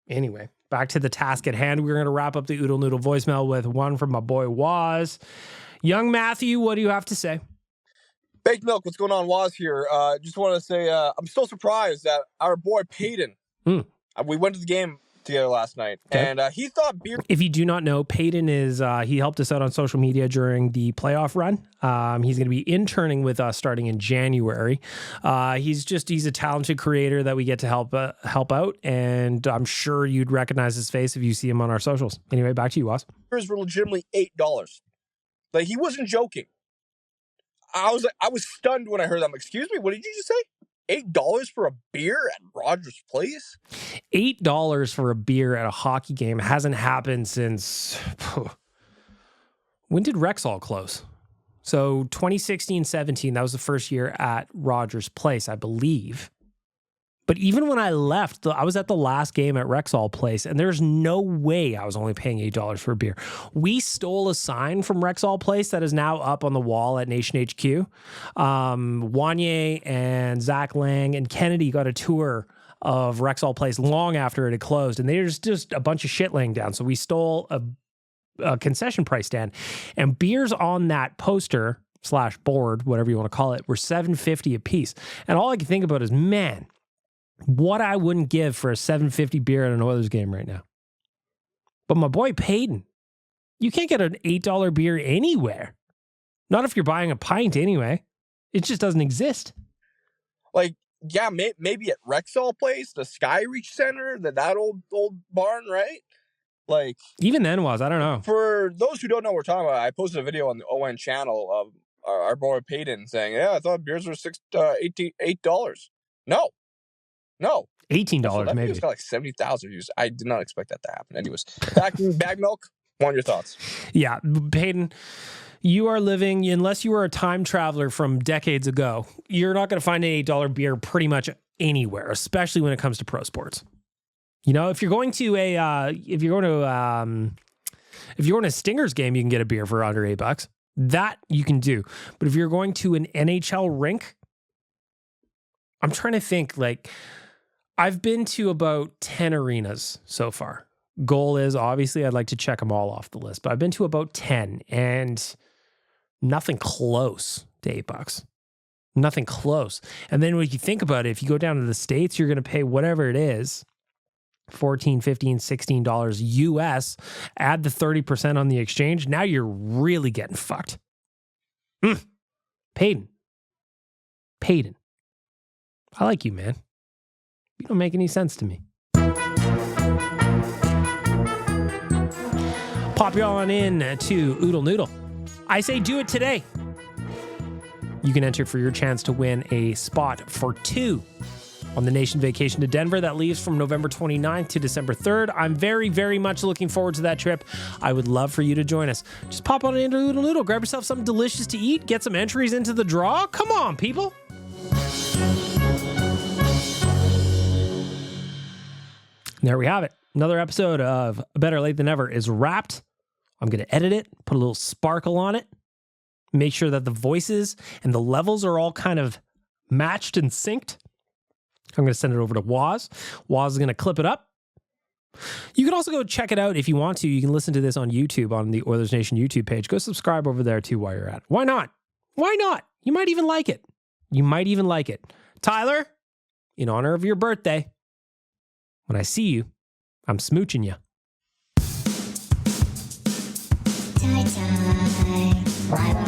Anyway, back to the task at hand. We're going to wrap up the Oodle Noodle voicemail with one from my boy Waz. Young Matthew, what do you have to say? Baked Milk, what's going on? Waz here. Just want to say I'm so surprised that our boy Peyton, we went to the game together last night, and he thought beer... If you do not know, Peyton is, he helped us out on social media during the playoff run. He's going to be interning with us starting in January. He's a talented creator that we get to help out, and I'm sure you'd recognize his face if you see him on our socials. Anyway, back to you, Waz. Beers were legitimately $8. Like, he wasn't joking. I was stunned when I heard that. I'm like, excuse me, what did you just say? $8 for a beer at Rogers Place? $8 for a beer at a hockey game hasn't happened since... When did Rexall close? So 2016-17, that was the first year at Rogers Place, I believe. But even when I left, I was at the last game at Rexall Place, and there's no way I was only paying $8 for a beer. We stole a sign from Rexall Place that is now up on the wall at Nation HQ. Wanye and Zach Lang and Kennedy got a tour of Rexall Place long after it had closed, and there's just a bunch of shit laying down. So we stole a concession price stand, and beers on that poster / board, whatever you want to call it, were $7.50 a piece. And all I can think about is, man, what I wouldn't give for a $7.50 beer at an Oilers game right now. But my boy Peyton, you can't get an $8 beer anywhere. Not if you're buying a pint anyway. It just doesn't exist. Like, yeah, maybe at Rexall Place, the Skyreach Center, that old barn, right? Like, even then I don't know. For those who don't know what we're talking about, I posted a video on the ON channel of our boy Peyton saying, yeah, I thought beers were $8. No. $18 maybe. It's got like 70,000 views. I did not expect that to happen. Anyways, back in Bag Milk, want your thoughts? Yeah, Peyton, you are living, unless you were a time traveler from decades ago, you're not going to find an $8 beer pretty much anywhere, especially when it comes to pro sports. You know, if you're going to a Stingers game, you can get a beer for under $8. That you can do. But if you're going to an NHL rink, I'm trying to think, like, I've been to about 10 arenas so far. Goal is, obviously, I'd like to check them all off the list, but I've been to about 10 and nothing close to $8. Nothing close. And then when you think about it, if you go down to the States, you're going to pay whatever it is, $14, $15, $16 US, add the 30% on the exchange. Now you're really getting fucked. Peyton. I like you, man. You don't make any sense to me. Pop you on in to Oodle Noodle. I say do it today. You can enter for your chance to win a spot for 2 on the Nation vacation to Denver that leaves from November 29th to December 3rd. I'm very, very much looking forward to that trip. I would love for you to join us. Just pop on into Oodle Noodle, grab yourself something delicious to eat, get some entries into the draw. Come on, people. There we have it. Another episode of Better Late Than Never is wrapped. I'm going to edit it, put a little sparkle on it, make sure that the voices and the levels are all kind of matched and synced. I'm going to send it over to Waz. Waz is going to clip it up. You can also go check it out if you want to. You can listen to this on YouTube, on the Oilers Nation YouTube page. Go subscribe over there too while you're at it. Why not? Why not? You might even like it. Tyler, in honor of your birthday, when I see you, I'm smooching you. Tie. Why